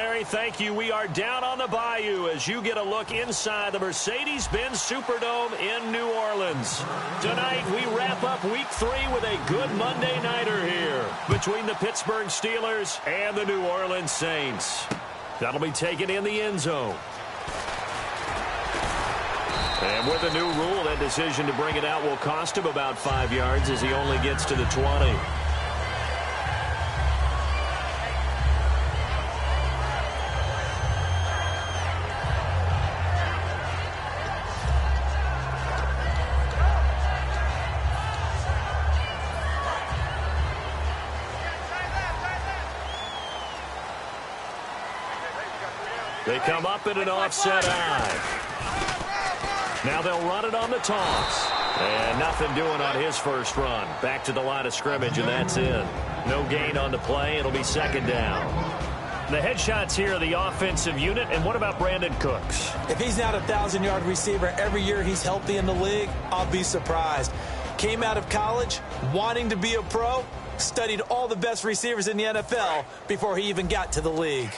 Larry. Thank you. We are down on the bayou as you get a look inside the Mercedes-Benz Superdome in New Orleans. Tonight, we wrap up Week 3 with a good Monday nighter here between the Pittsburgh Steelers and the New Orleans Saints. That'll be taken in the end zone. And with a new rule, that decision to bring it out will cost him about 5 yards as he only gets to the 20. They come up in an offset eye. Now they'll run it on the toss. And nothing doing on his first run. Back to the line of scrimmage, and that's in. No gain on the play. It'll be second down. The headshots here are the offensive unit. And what about Brandon Cooks? If he's not a 1,000-yard receiver every year he's healthy in the league, I'll be surprised. Came out of college wanting to be a pro, studied all the best receivers in the NFL before he even got to the league.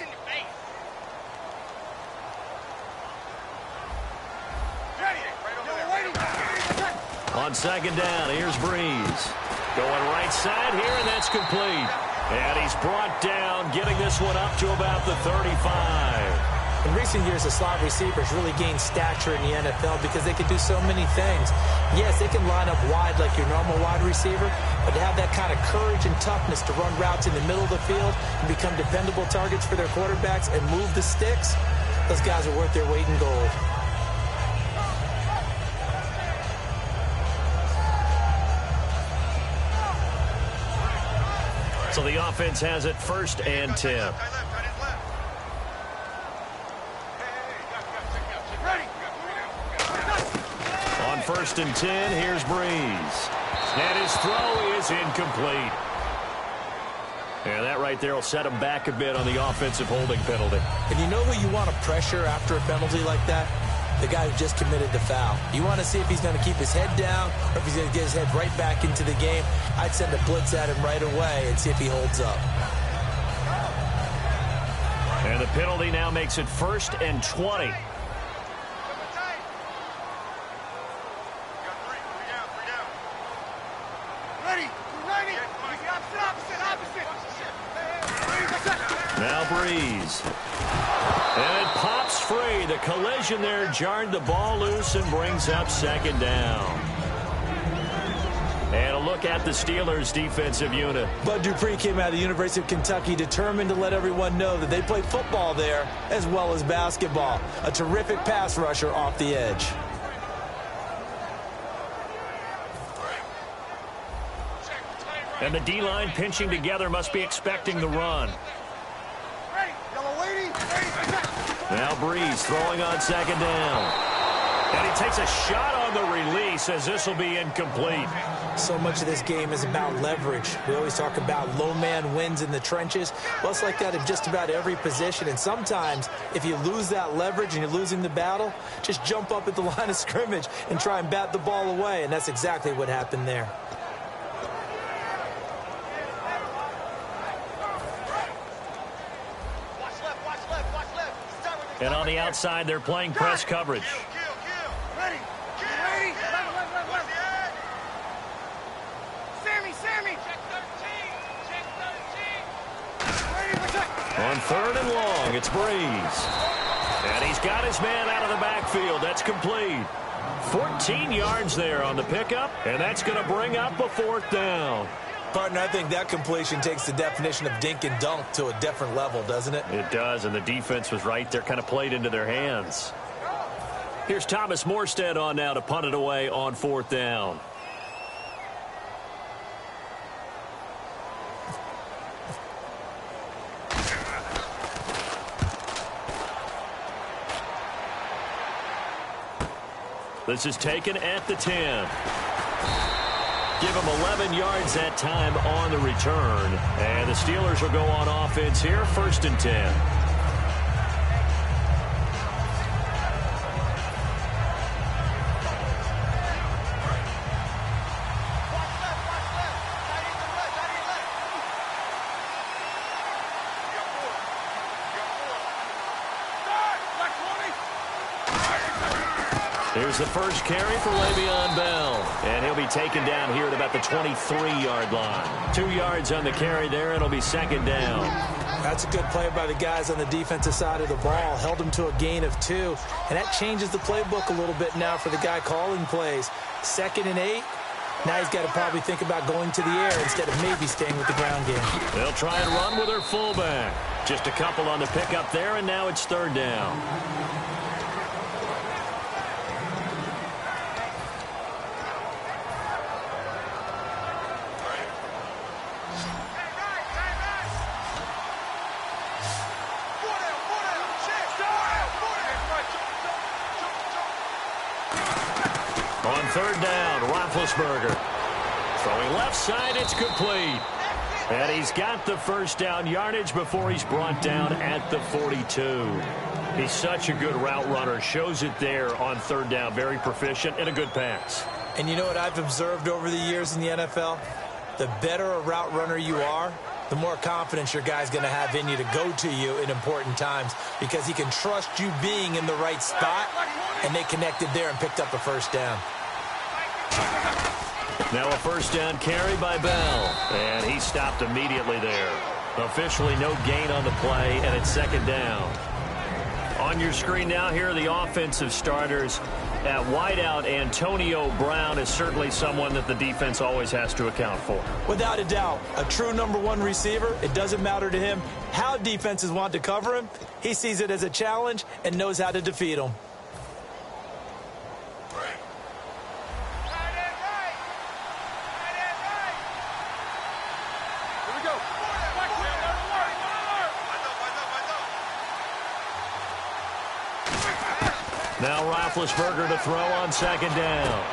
On second down, here's Breeze. Going right side here, and that's complete. And he's brought down, getting this one up to about the 35. In recent years, the slot receivers really gained stature in the NFL because they can do so many things. Yes, they can line up wide like your normal wide receiver, but to have that kind of courage and toughness to run routes in the middle of the field and become dependable targets for their quarterbacks and move the sticks, those guys are worth their weight in gold. So the offense has it first and 10. On first and 10, here's Breeze. And his throw is incomplete. And that right there will set him back a bit on the offensive holding penalty. And you know who you want to pressure after a penalty like that? The guy who just committed the foul. You want to see if he's going to keep his head down or if he's going to get his head right back into the game. I'd send a blitz at him right away and see if he holds up. And the penalty now makes it first and 20. Now Breeze. And it pops free. The collision there jarred the ball loose and brings up second down. And a look at the Steelers' defensive unit. Bud Dupree came out of the University of Kentucky determined to let everyone know that they play football there as well as basketball. A terrific pass rusher off the edge. And the D-line pinching together must be expecting the run. Now Breeze throwing on second down. And he takes a shot on the release as this will be incomplete. So much of this game is about leverage. We always talk about low man wins in the trenches. Well, it's like that in just about every position. And sometimes, if you lose that leverage and you're losing the battle, just jump up at the line of scrimmage and try and bat the ball away. And that's exactly what happened there. And on the outside, they're playing press coverage. Ready. Sammy. Check 13. On third and long, it's Breeze. And he's got his man out of the backfield. That's complete. 14 yards there on the pickup, and that's going to bring up a fourth down. Partner, I think that completion takes the definition of dink and dunk to a different level, doesn't it? It does, and the defense was right there, kind of played into their hands. Here's Thomas Morstead on now to punt it away on fourth down. This is taken at the 10. Give him 11 yards that time on the return. And the Steelers will go on offense here, first and 10. Here's the first carry for Le'Veon Bell. And he'll be taken down here at about the 23-yard line. 2 yards on the carry there, and it'll be second down. That's a good play by the guys on the defensive side of the ball. Held him to a gain of 2. And that changes the playbook a little bit now for the guy calling plays. 2nd and 8. Now he's got to probably think about going to the air instead of maybe staying with the ground game. They'll try and run with their fullback. Just a couple on the pickup there, and now it's 3rd down. On 3rd down, Roethlisberger. Throwing left side, it's complete. And he's got the first down yardage before he's brought down at the 42. He's such a good route runner. Shows it there on 3rd down. Very proficient and a good pass. And you know what I've observed over the years in the NFL? The better a route runner you are, the more confidence your guy's going to have in you to go to you in important times because he can trust you being in the right spot, and they connected there and picked up a first down. Now a first down carry by Bell, and he stopped immediately there. Officially no gain on the play, and it's 2nd down. On your screen now, here are the offensive starters. At wideout, Antonio Brown is certainly someone that the defense always has to account for. Without a doubt, a true number 1 receiver. It doesn't matter to him how defenses want to cover him. He sees it as a challenge and knows how to defeat them. Now Roethlisberger to throw on 2nd down.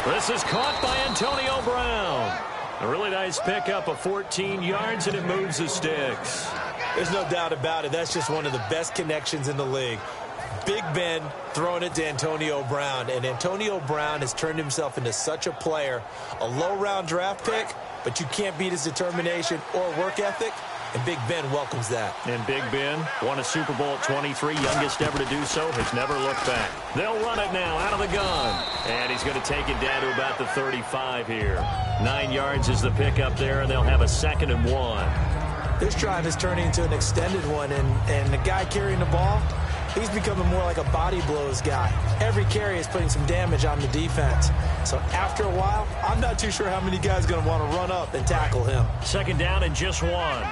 This is caught by Antonio Brown. A really nice pickup of 14 yards, and it moves the sticks. There's no doubt about it. That's just one of the best connections in the league. Big Ben throwing it to Antonio Brown, and Antonio Brown has turned himself into such a player. A low-round draft pick, but you can't beat his determination or work ethic. And Big Ben welcomes that. And Big Ben won a Super Bowl at 23, youngest ever to do so, has never looked back. They'll run it now out of the gun. And he's going to take it down to about the 35 here. 9 yards is the pickup there, and they'll have a 2nd and 1. This drive is turning into an extended one, and the guy carrying the ball, he's becoming more like a body blows guy. Every carry is putting some damage on the defense. So after a while, I'm not too sure how many guys are going to want to run up and tackle him. 2nd down and just 1.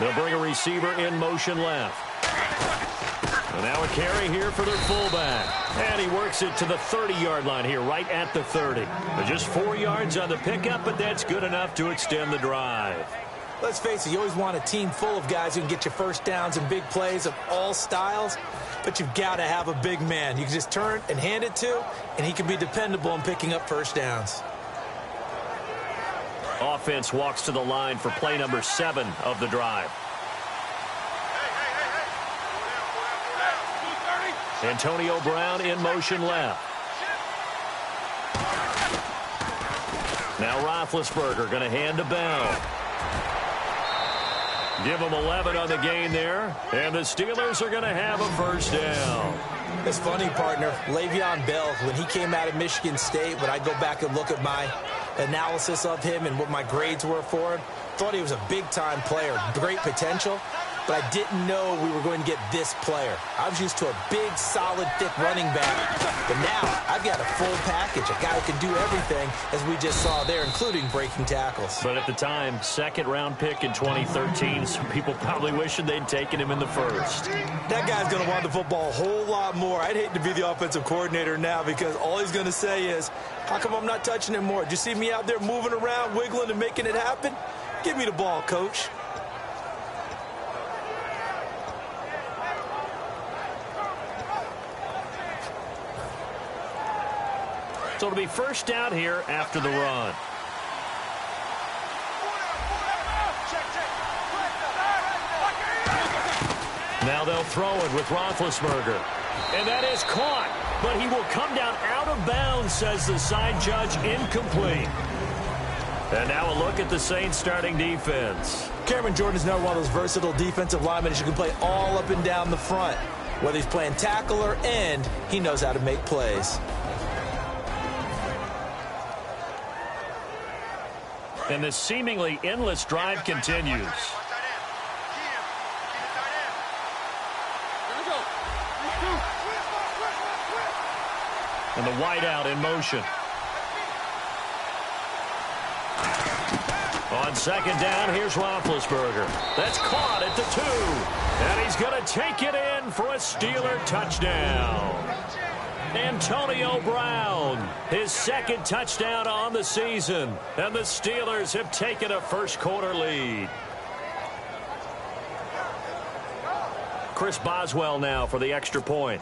They'll bring a receiver in motion left. And now a carry here for their fullback. And he works it to the 30-yard line here, right at the 30. Just 4 yards on the pickup, but that's good enough to extend the drive. Let's face it, you always want a team full of guys who can get you first downs and big plays of all styles, but you've got to have a big man you can just turn and hand it to, and he can be dependable in picking up first downs. Offense walks to the line for play number 7 of the drive. Antonio Brown in motion left. Now Roethlisberger going to hand to Bell. Give him 11 on the gain there. And the Steelers are going to have a first down. It's funny, partner. Le'Veon Bell, when he came out of Michigan State, when I go back and look at my analysis of him and what my grades were for him, thought he was a big-time player, great potential, but I didn't know we were going to get this player. I was used to a big, solid, thick running back, but now I've got a full package, a guy who can do everything, as we just saw there, including breaking tackles. But at the time, 2nd-round pick in 2013, some people probably wishing they'd taken him in the 1st. That guy's going to want the football a whole lot more. I'd hate to be the offensive coordinator now because all he's going to say is, how come I'm not touching it more? Do you see me out there moving around, wiggling, and making it happen? Give me the ball, coach. So it'll be first down here after the run. Now they'll throw it with Roethlisberger. And that is caught. But he will come down out of bounds, says the side judge, incomplete. And now a look at the Saints starting defense. Cameron Jordan is now one of those versatile defensive linemen who can play all up and down the front. Whether he's playing tackle or end, he knows how to make plays. And this seemingly endless drive continues. And the wideout in motion. On second down, here's Roethlisberger. That's caught at the 2. And he's going to take it in for a Steeler touchdown. Antonio Brown, his second touchdown on the season. And the Steelers have taken a first-quarter lead. Chris Boswell now for the extra point.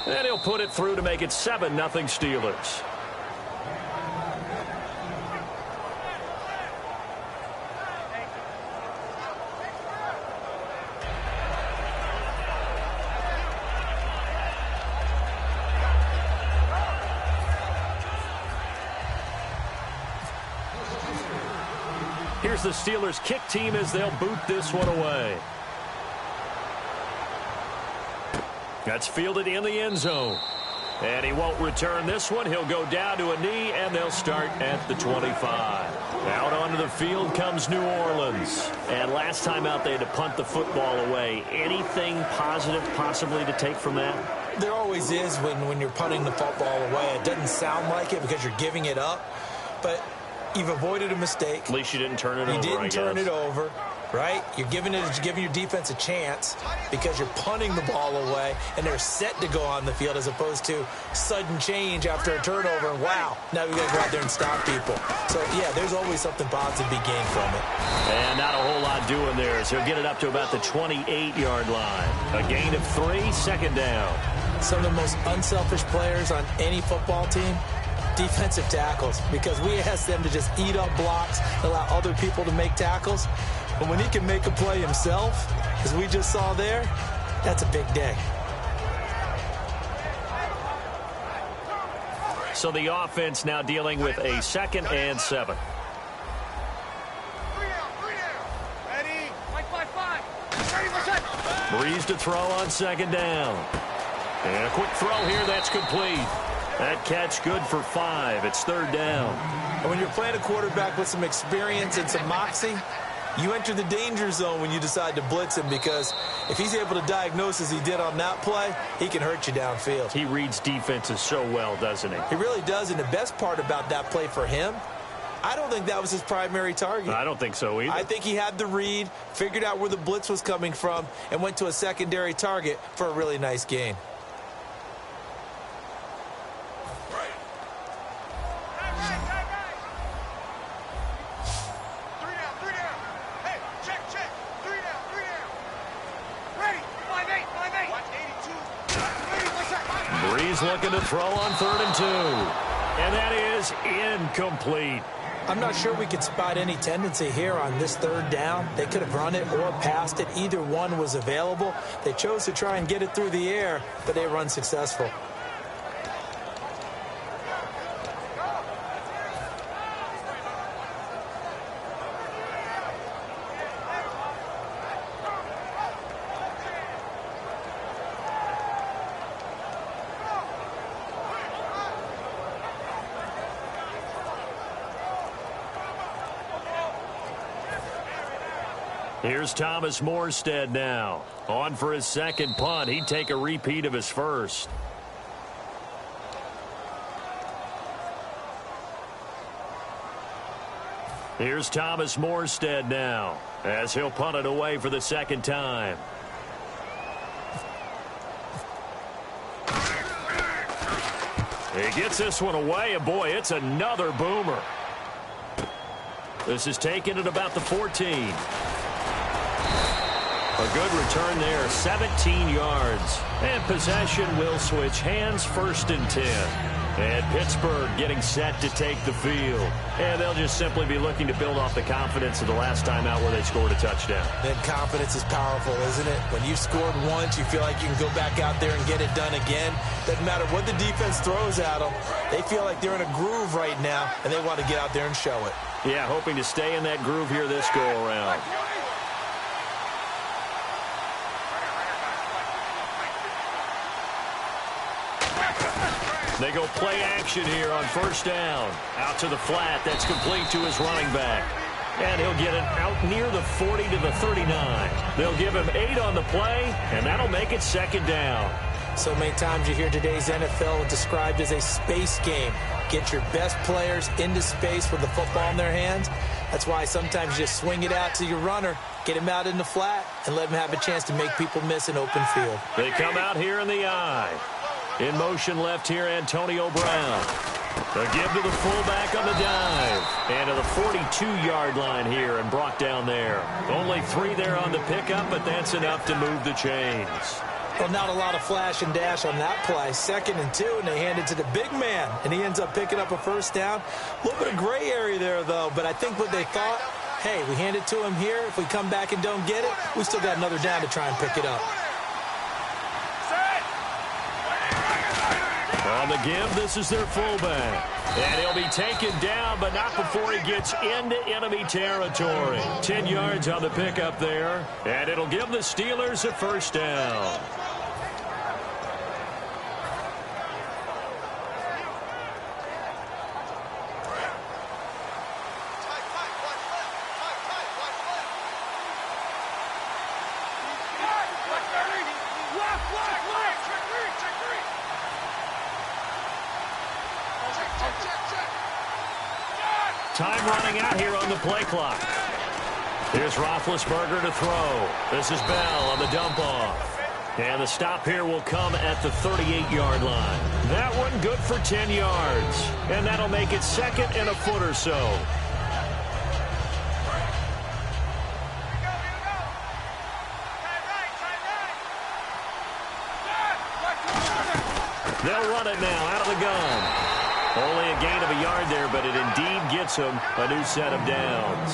And he'll put it through to make it 7-0 Steelers. Here's the Steelers' kick team as they'll boot this one away. That's fielded in the end zone. And he won't return this one. He'll go down to a knee, and they'll start at the 25. Out onto the field comes New Orleans. And last time out, they had to punt the football away. Anything positive possibly to take from that? There always is when you're punting the football away. It doesn't sound like it because you're giving it up. But you've avoided a mistake. At least you didn't turn it over, I guess. You didn't turn it over, right? You're giving your defense a chance because you're punting the ball away, and they're set to go on the field as opposed to sudden change after a turnover. And, wow, now we got to go out there and stop people. So, yeah, there's always something positive to be gained from it. And not a whole lot doing there, so he'll get it up to about the 28-yard line. A gain of 3, second down. Some of the most unselfish players on any football team, defensive tackles, because we ask them to just eat up blocks, allow other people to make tackles. But when he can make a play himself, as we just saw there, that's a big day. So the offense now dealing with a 2nd and 7. Ready? 5-5-5. Ready for set. Breeze to throw on second down. And a quick throw here, that's complete. That catch good for 5. It's 3rd down. And when you're playing a quarterback with some experience and some moxie, you enter the danger zone when you decide to blitz him, because if he's able to diagnose as he did on that play, he can hurt you downfield. He reads defenses so well, doesn't he? He really does, and the best part about that play for him, I don't think that was his primary target. I don't think so either. I think he had the read, figured out where the blitz was coming from, and went to a secondary target for a really nice gain. Looking to throw on 3rd and 2. And that is incomplete. I'm not sure we could spot any tendency here on this 3rd down. They could have run it or passed it. Either one was available. They chose to try and get it through the air, but they were unsuccessful. Here's Thomas Morstead now. On for his 2nd punt. He'd take a repeat of his 1st. Here's Thomas Morstead now, as he'll punt it away for the 2nd time. He gets this one away, and boy, it's another boomer. This is taken at about the 14. A good return there, 17 yards. And possession will switch hands, 1st and 10. And Pittsburgh getting set to take the field. And they'll just simply be looking to build off the confidence of the last time out where they scored a touchdown. Then confidence is powerful, isn't it? When you've scored once, you feel like you can go back out there and get it done again. Doesn't matter what the defense throws at them. They feel like they're in a groove right now, and they want to get out there and show it. Yeah, hoping to stay in that groove here this go-around. They go play action here on first down. Out to the flat. That's complete to his running back. And he'll get it out near the 40 to the 39. They'll give him 8 on the play, and that'll make it second down. So many times you hear today's NFL described as a space game. Get your best players into space with the football in their hands. That's why sometimes you just swing it out to your runner, get him out in the flat, and let him have a chance to make people miss an open field. They come out here in the eye. In motion left here, Antonio Brown. A give to the fullback on the dive. And to the 42-yard line here and brought down there. Only 3 there on the pickup, but that's enough to move the chains. Well, not a lot of flash and dash on that play. 2nd and 2, and they hand it to the big man, and he ends up picking up a first down. A little bit of gray area there, though, but I think what they thought, hey, we hand it to him here. If we come back and don't get it, we still got another down to try and pick it up. On the give, this is their fullback. And he'll be taken down, but not before he gets into enemy territory. 10 yards on the pickup there. And it'll give the Steelers a first down. Time running out here on the play clock. Here's Roethlisberger to throw. This is Bell on the dump off. And the stop here will come at the 38-yard line. That one good for 10 yards. And that'll make it second and a foot or so. They'll run it now out of the gun. Only a gain of a yard there, but it indeed gets him a new set of downs.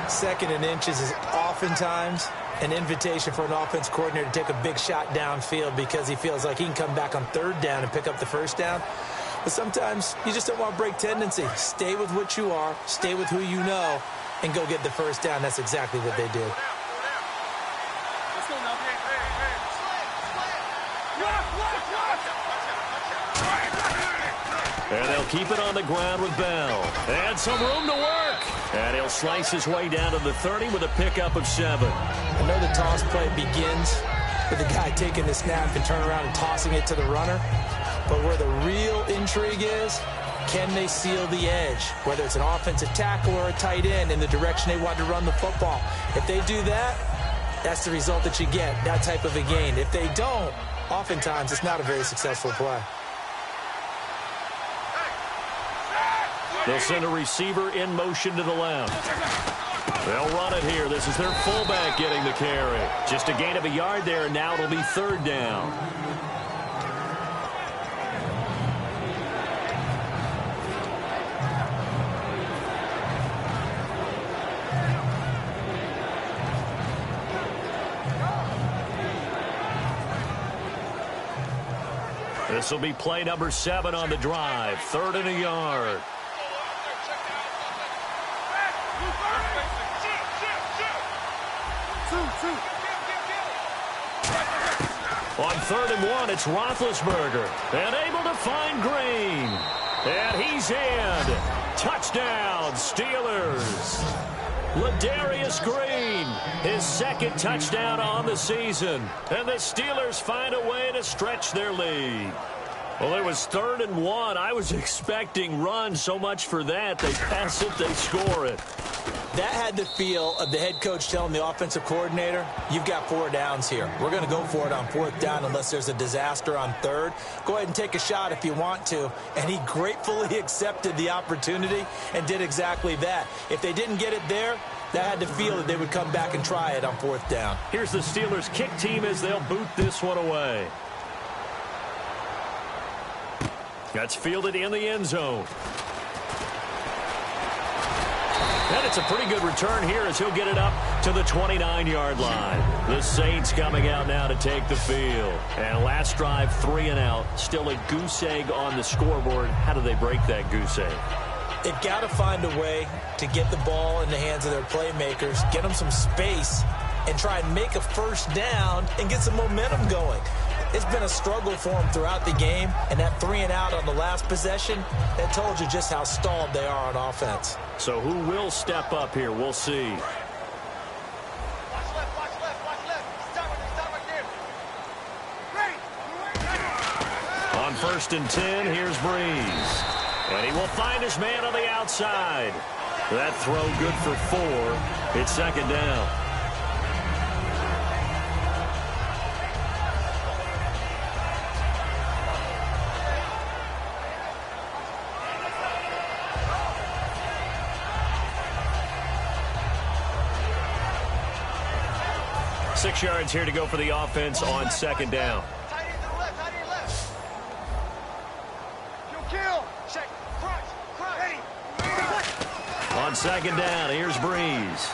2nd and inches is oftentimes an invitation for an offense coordinator to take a big shot downfield because he feels like he can come back on 3rd down and pick up the first down. But sometimes you just don't want to break tendency. Stay with what you are, stay with who you know, and go get the first down. That's exactly what they do. And they'll keep it on the ground with Bell. And some room to work. And he'll slice his way down to the 30 with a pickup of 7. I know the toss play begins with the guy taking the snap and turning around and tossing it to the runner. But where the real intrigue is, can they seal the edge? Whether it's an offensive tackle or a tight end in the direction they want to run the football. If they do that, that's the result that you get, that type of a gain. If they don't, oftentimes it's not a very successful play. They'll send a receiver in motion to the left. They'll run it here. This is their fullback getting the carry. Just a gain of a yard there, and now it'll be 3rd down. This will be play number 7 on the drive. 3rd and a yard. On 3rd and 1, it's Roethlisberger. And able to find Green. And he's in. Touchdown, Steelers. Ladarius Green, his 2nd touchdown on the season. And the Steelers find a way to stretch their lead. Well, it was 3rd and 1. I was expecting run, so much for that. They pass it, they score it. That had the feel of the head coach telling the offensive coordinator, you've got 4 downs here. We're going to go for it on 4th down unless there's a disaster on 3rd. Go ahead and take a shot if you want to. And he gratefully accepted the opportunity and did exactly that. If they didn't get it there, that had the feel that they would come back and try it on 4th down. Here's the Steelers kick team as they'll boot this one away. That's fielded in the end zone. And it's a pretty good return here as he'll get it up to the 29-yard line. The Saints coming out now to take the field. And last drive, 3 and out. Still a goose egg on the scoreboard. How do they break that goose egg? They've got to find a way to get the ball in the hands of their playmakers, get them some space, and try and make a first down and get some momentum going. It's been a struggle for them throughout the game, and that 3 and out on the last possession, that told you just how stalled they are on offense. So who will step up here? We'll see. Watch left, watch left, watch left. Stop right there. Ready. On 1st and 10, here's Breeze. And he will find his man on the outside. That throw good for 4. It's 2nd down. Six yards here to go for the offense on 2nd down. Tight end to the left, tight end left. Kill. Check. Crunch. Ready. On 2nd down, here's Breeze.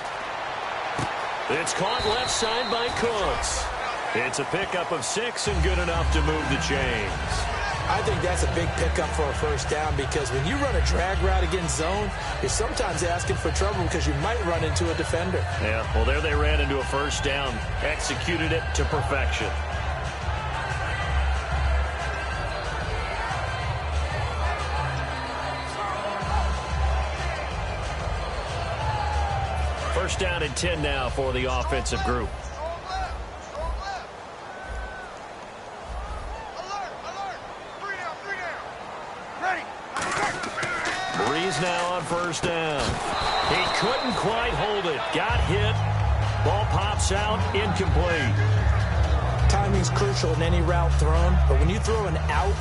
It's caught left side by Cooks. It's a pickup of 6 and good enough to move the chains. I think that's a big pickup for a first down because when you run a drag route against zone, you're sometimes asking for trouble because you might run into a defender. Yeah, well, there they ran into a first down, executed it to perfection. First down and 10 now for the offensive group. Breeze now on first down. He couldn't quite hold it. Got hit. Ball pops out. Incomplete. Timing's crucial in any route thrown, but when you throw an out,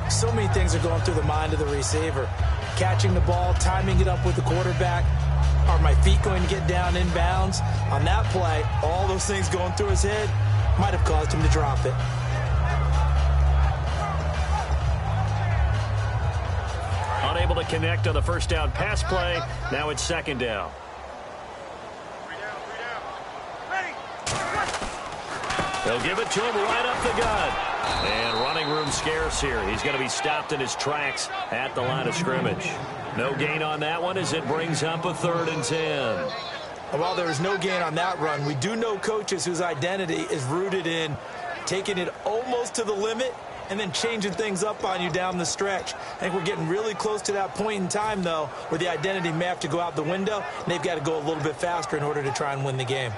so many things are going through the mind of the receiver. Catching the ball, timing it up with the quarterback. Are my feet going to get down in bounds? On that play, all those things going through his head might have caused him to drop it. Unable to connect on the first down pass play. Now it's 2nd down. 3 down. Ready. They'll give it to him right up the gut. And running room scarce here. He's going to be stopped in his tracks at the line of scrimmage. No gain on that one as it brings up a 3rd and 10. While there is no gain on that run, we do know coaches whose identity is rooted in taking it almost to the limit and then changing things up on you down the stretch. I think we're getting really close to that point in time, though, where the identity may have to go out the window, and they've got to go a little bit faster in order to try and win the game.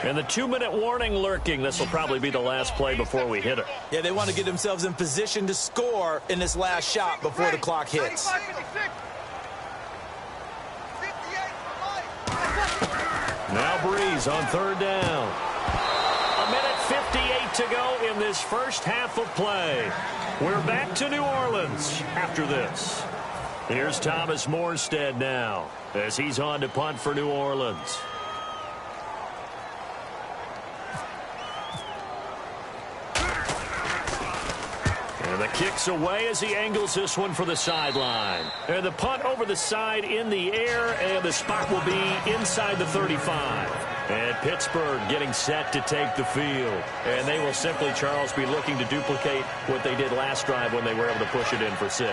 And the 2-minute warning lurking. This will probably be the last play before we hit it. Yeah, they want to get themselves in position to score in this last shot before the clock hits. 95, 56. 58. Now Breeze on 3rd down. 1:58 to go in this first half of play. We're back to New Orleans after this. Here's Thomas Morstead now as he's on to punt for New Orleans. And the kick's away as he angles this one for the sideline. And the punt over the side in the air, and the spot will be inside the 35. And Pittsburgh getting set to take the field. And they will simply, Charles, be looking to duplicate what they did last drive when they were able to push it in for 6.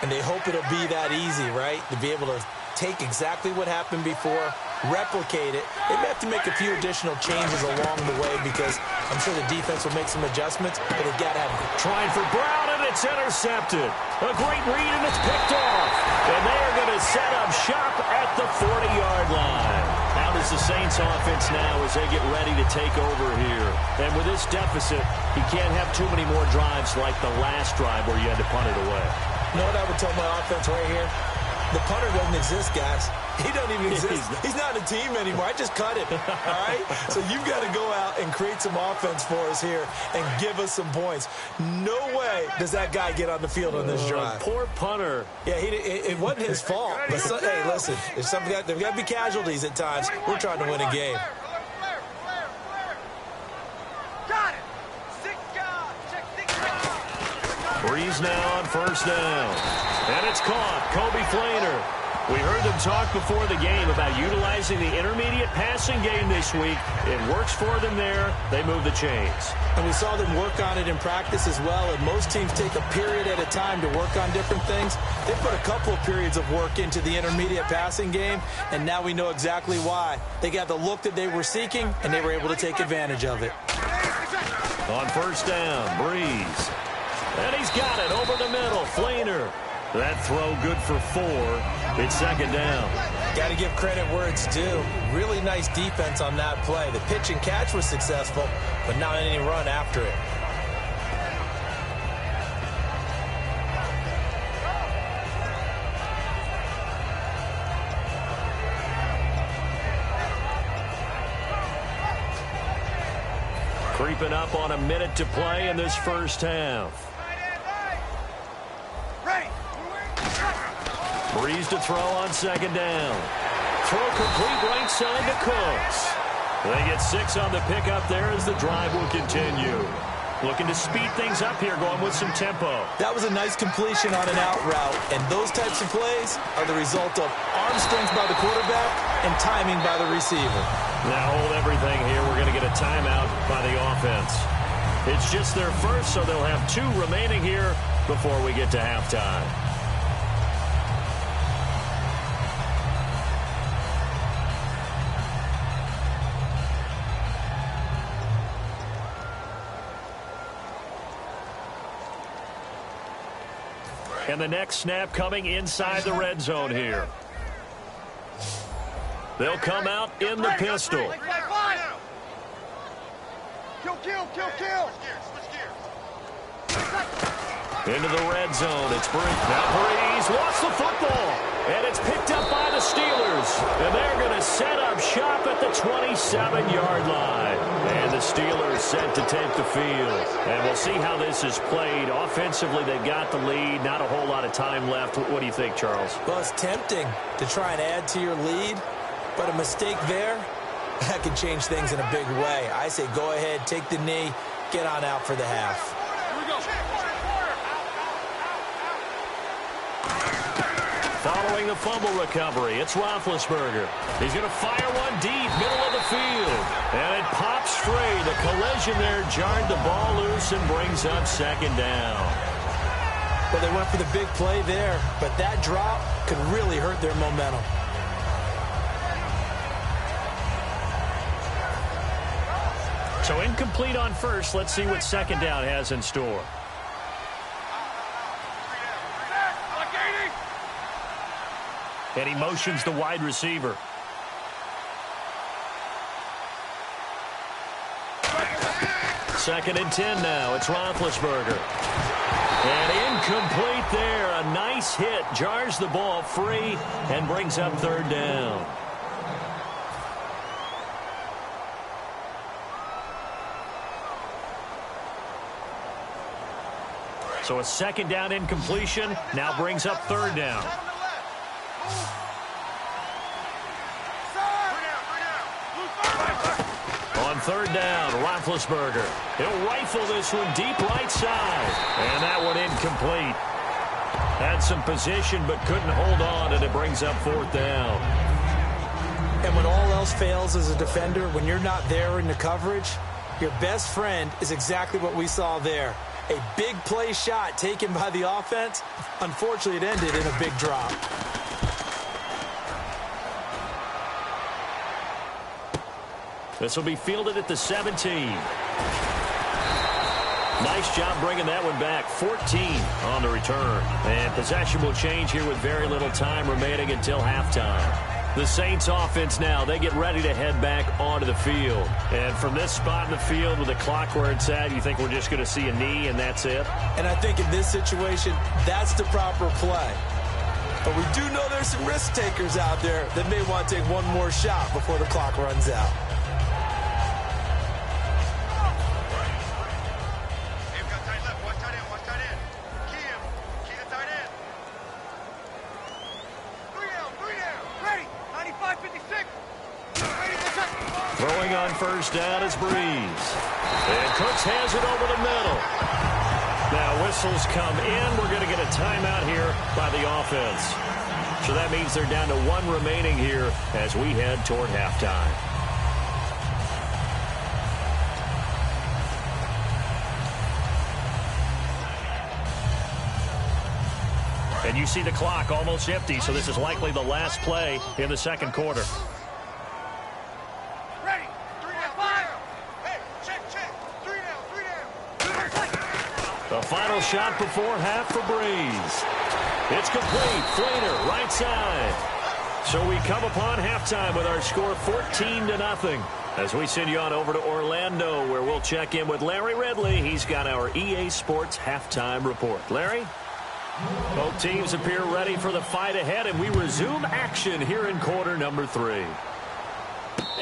And they hope it'll be that easy, right? To be able to take exactly what happened before, replicate it. They may have to make a few additional changes along the way because I'm sure the defense will make some adjustments, but they've got to have it. Trying for Brown, and it's intercepted. A great read, and it's picked off. And they are going to set up shop at the 40-yard line. How does the Saints offense now as they get ready to take over here? And with this deficit, you can't have too many more drives like the last drive where you had to punt it away. You know what I would tell my offense right here? The punter doesn't exist, guys. He doesn't even exist. He's not a team anymore. I just cut him, all right? So you've got to go out and create some offense for us here and give us some points. No way does that guy get on the field on this drive. Poor punter. Yeah, it wasn't his fault. But hey, listen, there's got to be casualties at times. We're trying to win a game. Breeze now on first down. And it's caught. Kobe Flainer. We heard them talk before the game about utilizing the intermediate passing game this week. It works for them there. They move the chains. And we saw them work on it in practice as well. And most teams take a period at a time to work on different things. They put a couple of periods of work into the intermediate passing game, and now we know exactly why. They got the look that they were seeking, and they were able to take advantage of it. On first down, Breeze. And he's got it over the middle. Flainer. That throw good for 4. It's second down. Got to give credit where it's due. Really nice defense on that play. The pitch and catch was successful, but not any run after it. Creeping up on a minute to play in this first half. Breeze to throw on second down. Throw complete right side to Cooks. They get 6 on the pickup there as the drive will continue. Looking to speed things up here, going with some tempo. That was a nice completion on an out route, and those types of plays are the result of arm strength by the quarterback and timing by the receiver. Now hold everything here. We're going to get a timeout by the offense. It's just their first, so they'll have 2 remaining here before we get to halftime. And the next snap coming inside the red zone here. They'll come out in the pistol. Kill. Into the red zone. It's Breeze. Now Breeze lost the football. And it's picked up by the Steelers. And they're going to set up shop at the 27-yard line. And the Steelers set to take the field. And we'll see how this is played. Offensively, they've got the lead. Not a whole lot of time left. What do you think, Charles? Well, it's tempting to try and add to your lead, but a mistake there, that can change things in a big way. I say go ahead, take the knee, get on out for the half. Here we go. Following the fumble recovery, it's Roethlisberger. He's going to fire one deep, middle of the field. And it pops free. The collision there jarred the ball loose and brings up second down. Well, they went for the big play there, but that drop could really hurt their momentum. So incomplete on first. Let's see what second down has in store. And he motions the wide receiver. Second and 10 now. It's Roethlisberger. And incomplete there. A nice hit. Jars the ball free and brings up third down. So a second down incompletion now brings up third down. On third down, Roethlisberger. He'll rifle this one deep right side. And that one incomplete. Had some position but couldn't hold on, and it brings up fourth down. And when all else fails as a defender, when you're not there in the coverage, your best friend is exactly what we saw there. A big play shot taken by the offense. Unfortunately, it ended in a big drop. This will be fielded at the 17. Nice job bringing that one back. 14 on the return. And possession will change here with very little time remaining until halftime. The Saints offense now, they get ready to head back onto the field. And from this spot in the field with the clock where it's at, you think we're just going to see a knee and that's it? And I think in this situation, that's the proper play. But we do know there's some risk takers out there that may want to take one more shot before the clock runs out. Throwing on first down is Breeze. And Cooks has it over the middle. Now whistles come in. We're going to get a timeout here by the offense. So that means they're down to 1 remaining here as we head toward halftime. And you see the clock almost empty, so this is likely the last play in the second quarter. Ready. 3 down, 3 down. Hey, check. 3 down. The final shot before half for Breeze. It's complete. Flater, right side. So we come upon halftime with our score 14-0. As we send you on over to Orlando, where we'll check in with Larry Ridley. He's got our EA Sports halftime report. Larry? Both teams appear ready for the fight ahead, and we resume action here in quarter number 3.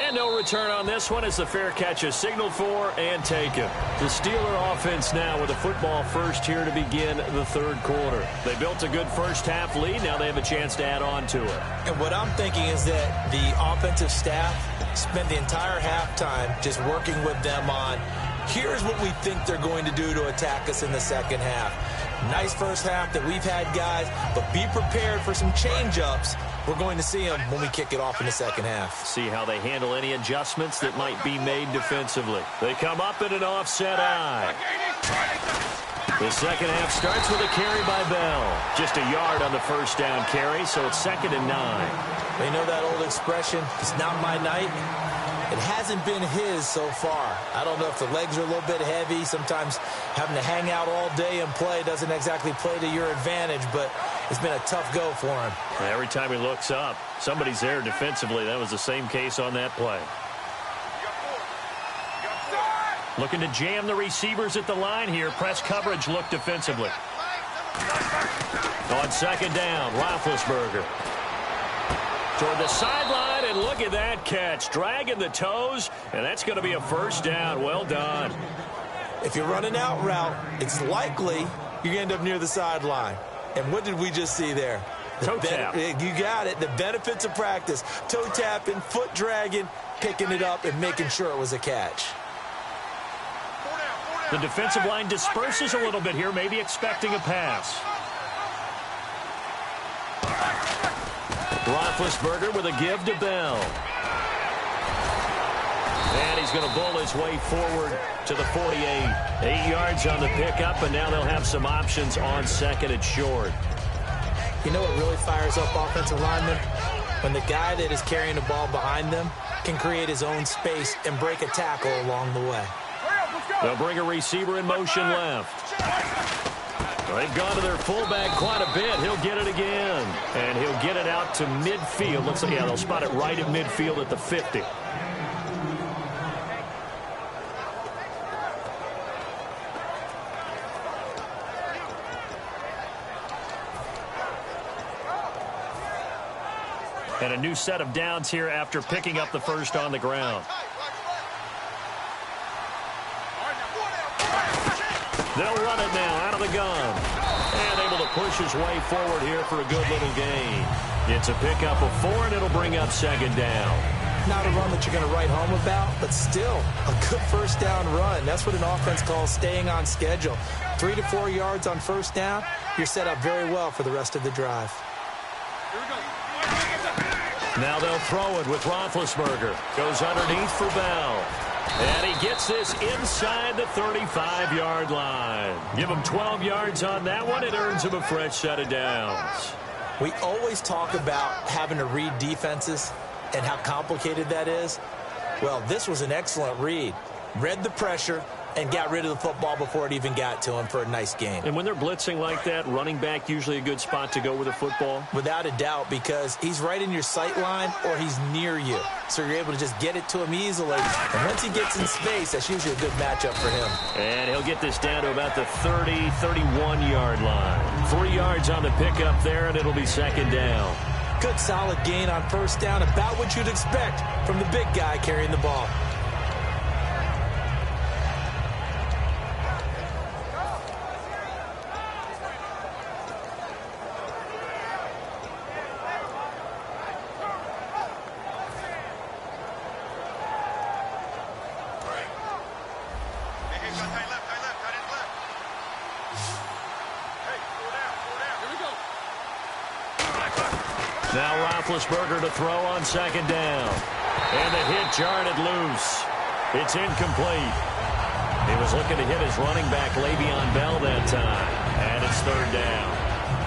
And no return on this one as the fair catch is signaled for and taken. The Steeler offense now with a football first here to begin the third quarter. They built a good first half lead. Now they have a chance to add on to it. And what I'm thinking is that the offensive staff spent the entire halftime just working with them on, here's what we think they're going to do to attack us in the second half. Nice first half that we've had, guys, but be prepared for some change-ups. We're going to see them when we kick it off in the second half. See how they handle any adjustments that might be made defensively. They come up in an offset eye. The second half starts with a carry by Bell. Just a yard on the first down carry, so it's 2nd and 9. You know that old expression, it's not my night? It hasn't been his so far. I don't know if the legs are a little bit heavy. Sometimes having to hang out all day and play doesn't exactly play to your advantage, but it's been a tough go for him. Every time he looks up, somebody's there defensively. That was the same case on that play. Looking to jam the receivers at the line here. Press coverage look defensively. On 2nd down, Roethlisberger. Toward the sideline, and look at that catch. Dragging the toes, and that's going to be a first down. Well done. If you're running out route, it's likely you're going to end up near the sideline. And what did we just see there? Toe tap. You got it. The benefits of practice. Toe tapping, foot dragging, picking it up, and making sure it was a catch. The defensive line disperses a little bit here, maybe expecting a pass. Roethlisberger with a give to Bell. And he's going to bull his way forward to the 48. 8 yards on the pickup, and now they'll have some options on 2nd and short. You know what really fires up offensive linemen? When the guy that is carrying the ball behind them can create his own space and break a tackle along the way. They'll bring a receiver in motion left. They've gone to their fullback quite a bit. He'll get it again. And he'll get it out to midfield. Looks like, yeah, they'll spot it right at midfield at the 50. And a new set of downs here after picking up the first on the ground. They'll run it now out of the gun. And able to push his way forward here for a good little gain. It's a pickup of 4, and it'll bring up 2nd down. Not a run that you're going to write home about, but still a good first down run. That's what an offense calls staying on schedule. 3 to 4 yards on first down, you're set up very well for the rest of the drive. Now they'll throw it with Roethlisberger. Goes underneath for Bell. And he gets this inside the 35-yard line. Give him 12 yards on that one. It earns him a fresh set of downs. We always talk about having to read defenses and how complicated that is. Well, this was an excellent read. Read the pressure and got rid of the football before it even got to him for a nice gain. And when they're blitzing like that, running back usually a good spot to go with the football? Without a doubt, because he's right in your sight line or he's near you. So you're able to just get it to him easily. And once he gets in space, that's usually a good matchup for him. And he'll get this down to about the 30, 31-yard line. 3 yards on the pickup there, and it'll be 2nd down. Good solid gain on first down, about what you'd expect from the big guy carrying the ball. Now Roethlisberger to throw on second down. And the hit jarred it loose. It's incomplete. He was looking to hit his running back, Le'Veon Bell, that time. And it's third down.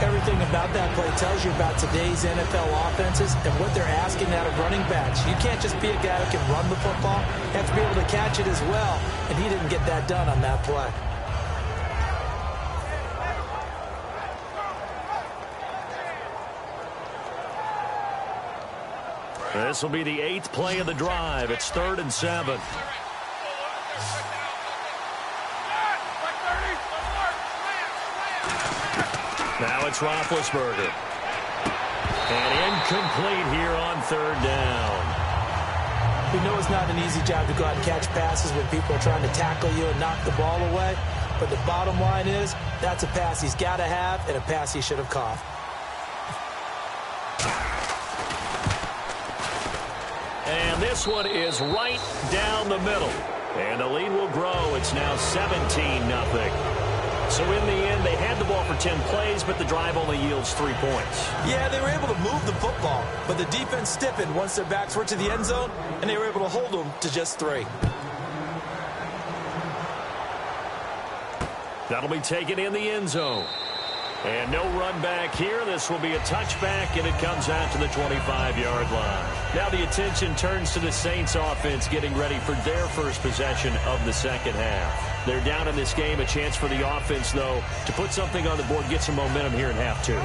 Everything about that play tells you about today's NFL offenses and what they're asking out of running backs. You can't just be a guy who can run the football. You have to be able to catch it as well. And he didn't get that done on that play. This will be the 8th play of the drive. It's 3rd and 7. Now it's Roethlisberger. And incomplete here on third down. We know it's not an easy job to go out and catch passes when people are trying to tackle you and knock the ball away. But the bottom line is, that's a pass he's got to have and a pass he should have caught. And this one is right down the middle. And the lead will grow. It's now 17-0. So in the end, they had the ball for 10 plays, but the drive only yields 3 points. Yeah, they were able to move the football, but the defense stiffened once their backs were to the end zone, and they were able to hold them to just 3. That'll be taken in the end zone. And no run back here. This will be a touchback, and it comes out to the 25-yard line. Now the attention turns to the Saints offense getting ready for their first possession of the second half. They're down in this game. A chance for the offense, though, to put something on the board, get some momentum here in half 2.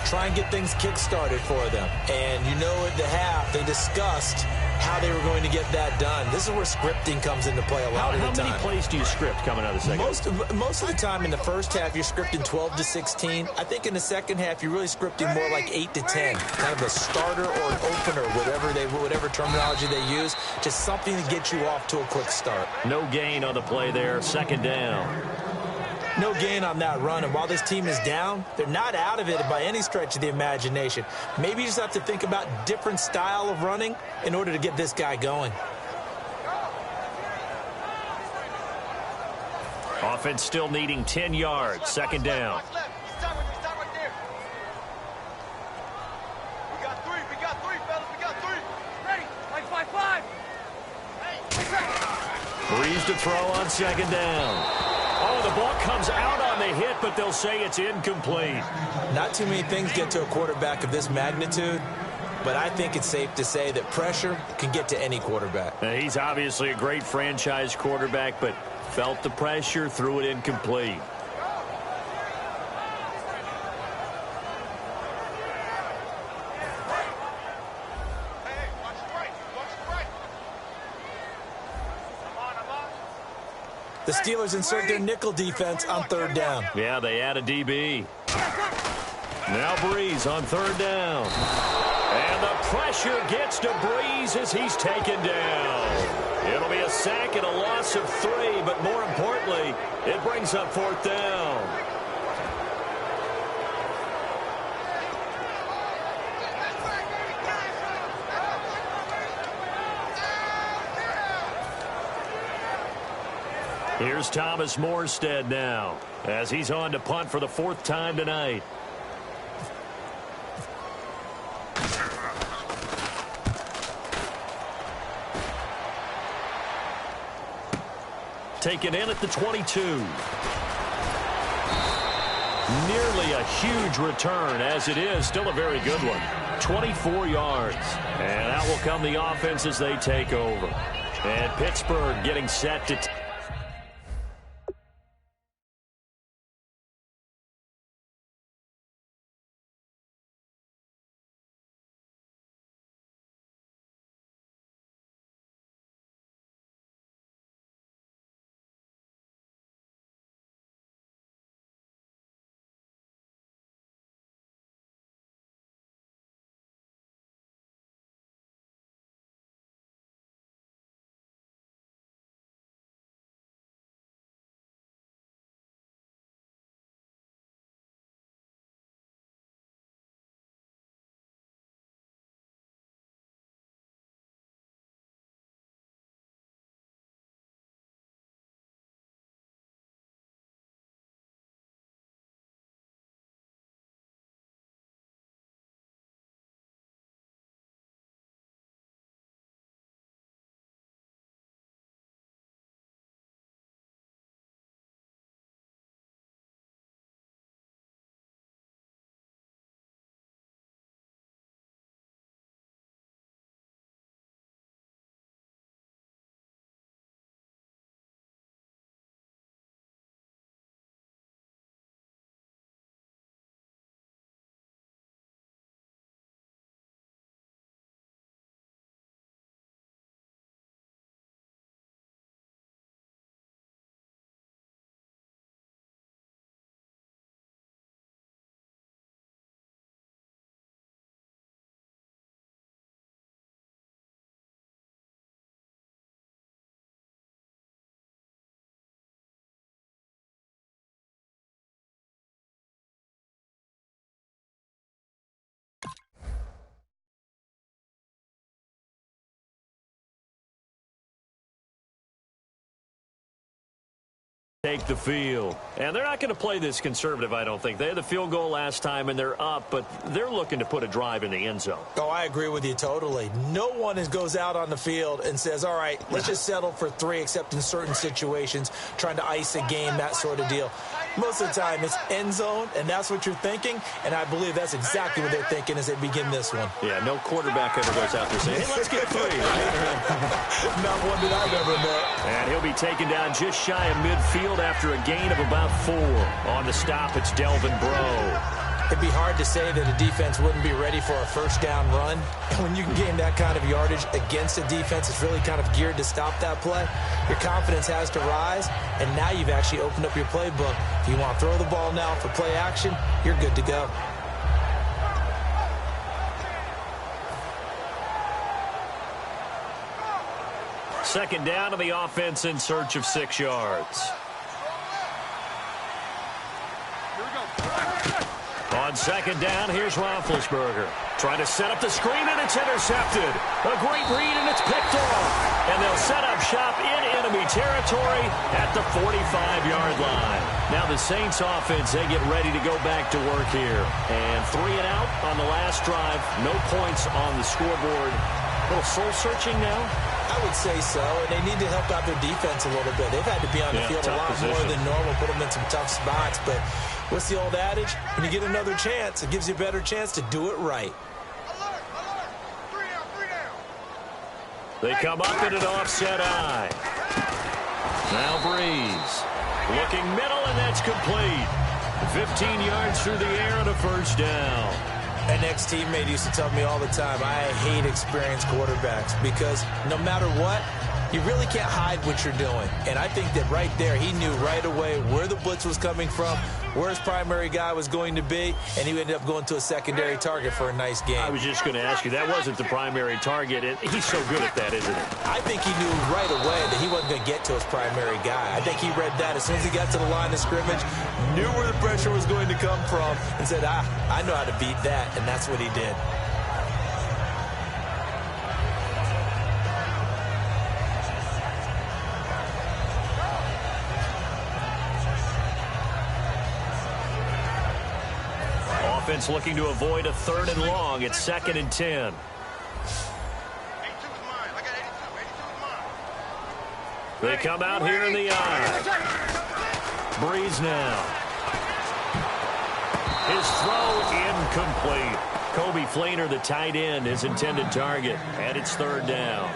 Try and get things kick-started for them. And you know at the half, they discussed how they were going to get that done. This is where scripting comes into play a lot of the time. How many plays do you script coming out of the second half? Most of the time in the first half, you're scripting 12 to 16. I think in the second half, you're really scripting more like 8 to 10. Kind of a starter or an opener, whatever terminology they use. Just something to get you off to a quick start. No gain on the play there. Second down. No gain on that run, and while this team is down, they're not out of it by any stretch of the imagination. Maybe you just have to think about different style of running in order to get this guy going. Offense still needing 10 yards. Second down. Stop right there. We got 3, fellas. We got 3. Ready? 5. Breeze to throw on second down. Oh, the ball comes out on the hit, but they'll say it's incomplete. Not too many things get to a quarterback of this magnitude, but I think it's safe to say that pressure can get to any quarterback. Now, he's obviously a great franchise quarterback, but felt the pressure, threw it incomplete. The Steelers insert their nickel defense on third down. Yeah, they add a DB. Now Breeze on third down. And the pressure gets to Breeze as he's taken down. It'll be a sack and a loss of 3, but more importantly, it brings up fourth down. Here's Thomas Morstead now as he's on to punt for the 4th time tonight. Taken in at the 22. Nearly a huge return, as it is still a very good one. 24 yards. And out will come the offense as they take over. And Pittsburgh getting set to take the field. And they're not going to play this conservative, I don't think. They had the field goal last time, and they're up, but they're looking to put a drive in the end zone. Oh, I agree with you totally. No one goes out on the field and says, all right, let's just settle for 3, except in certain situations, trying to ice a game, that sort of deal. Most of the time, it's end zone, and that's what you're thinking, and I believe that's exactly what they're thinking as they begin this one. Yeah, no quarterback ever goes out there saying, hey, let's get 3. Not one that I've ever met. And he'll be taken down just shy of midfield after a gain of about 4. On the stop, it's Delvin Breaux. It'd be hard to say that a defense wouldn't be ready for a first down run. And when you can gain that kind of yardage against a defense, it's really kind of geared to stop that play. Your confidence has to rise, and now you've actually opened up your playbook. If you want to throw the ball now for play action, you're good to go. Second down to the offense in search of 6 yards. On second down, here's Roethlisberger. Trying to set up the screen, and it's intercepted. A great read, and it's picked off. And they'll set up shop in enemy territory at the 45-yard line. Now the Saints offense, they get ready to go back to work here. And 3 and out on the last drive. No points on the scoreboard. A little soul-searching now? I would say so, and they need to help out their defense a little bit. They've had to be on the field a lot more than normal, put them in some tough spots. But what's the old adage? When you get another chance, it gives you a better chance to do it right. Alert, alert. 3 down, 3 down. They come up in an offset eye. Now Breeze. Looking middle, and that's complete. 15 yards through the air and a first down. An ex-teammate used to tell me all the time, I hate experienced quarterbacks because no matter what, you really can't hide what you're doing. And I think that right there, he knew right away where the blitz was coming from, where his primary guy was going to be, and he ended up going to a secondary target for a nice game. I was just going to ask you, that wasn't the primary target. He's so good at that, isn't he? I think he knew right away that he wasn't going to get to his primary guy. I think he read that as soon as he got to the line of scrimmage, knew where the pressure was going to come from, and said, I know how to beat that, and that's what he did. Offense looking to avoid a 3rd and long. It's 2nd and 10. 82 is mine. I got 82. 82 is mine. They come out here in the eye. Breeze now. His throw incomplete. Kobe Fleener, the tight end, his intended target. And it's 3rd down.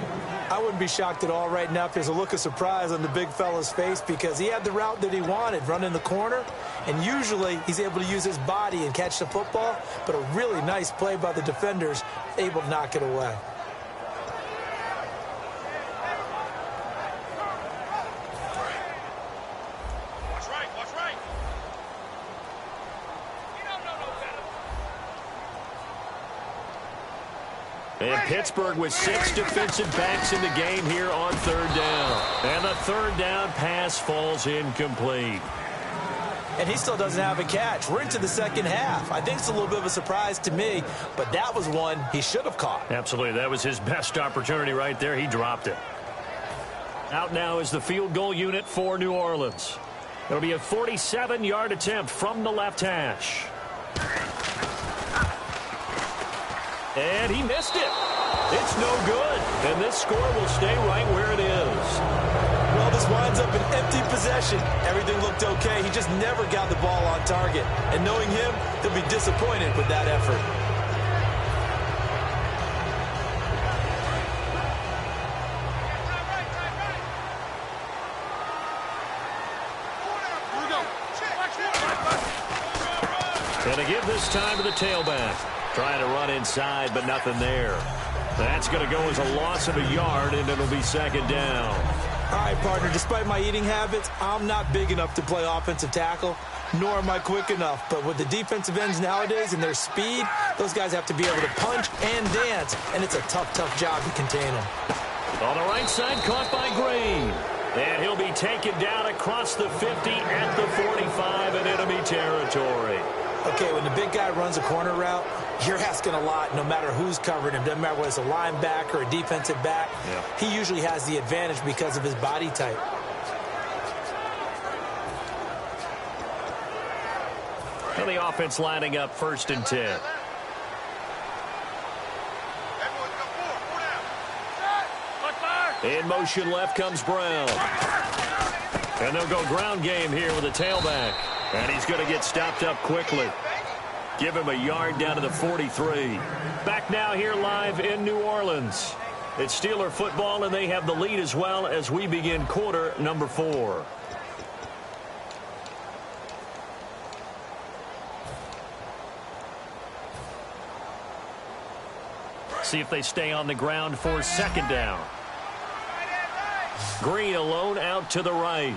I wouldn't be shocked at all right now if there's a look of surprise on the big fella's face because he had the route that he wanted, running the corner, and usually he's able to use his body and catch the football, but a really nice play by the defenders, able to knock it away. Watch right, watch right. And Pittsburgh with 6 defensive backs in the game here on 3rd down. And the 3rd down pass falls incomplete. And he still doesn't have a catch. We're into the second half. I think it's a little bit of a surprise to me, but that was one he should have caught. Absolutely. That was his best opportunity right there. He dropped it. Out now is the field goal unit for New Orleans. It'll be a 47-yard attempt from the left hash. And he missed it. It's no good. And this score will stay right where it is. Well, this winds up an empty possession. Everything looked okay. He just never got the ball on target. And knowing him, he'll be disappointed with that effort. And to give this time to the tailback. Trying to run inside, but nothing there. That's going to go as a loss of a yard, and it'll be 2nd down. All right, partner, despite my eating habits, I'm not big enough to play offensive tackle, nor am I quick enough. But with the defensive ends nowadays and their speed, those guys have to be able to punch and dance, and it's a tough, tough job to contain them. On the right side, caught by Green. And he'll be taken down across the 50 at the 45 in enemy territory. Okay, when the big guy runs a corner route, you're asking a lot no matter who's covering him. Doesn't matter whether it's a linebacker or a defensive back. Yeah. He usually has the advantage because of his body type. And the offense lining up 1st and 10. In motion left comes Brown. And they'll go ground game here with a tailback. And he's going to get stopped up quickly. Give him a yard down to the 43. Back now here live in New Orleans. It's Steeler football, and they have the lead as well as we begin quarter number 4. See if they stay on the ground for 2nd down. Green alone out to the right.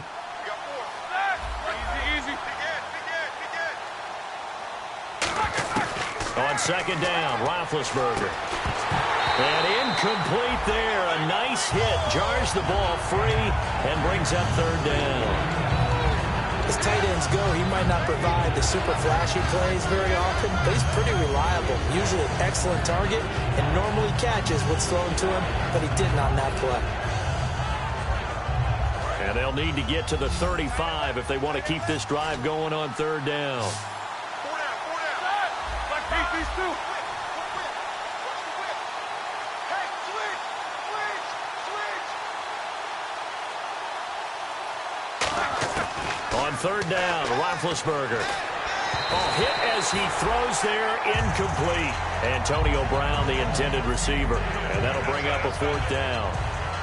On 2nd down, Roethlisberger. And incomplete there. A nice hit. Jars the ball free and brings up 3rd down. As tight ends go, he might not provide the super flashy plays very often, but he's pretty reliable. Usually an excellent target and normally catches what's thrown to him, but he didn't on that play. And they'll need to get to the 35 if they want to keep this drive going on 3rd down. On 3rd down, Roethlisberger. Oh, hit as he throws there, incomplete. Antonio Brown, the intended receiver. And that'll bring up a 4th down.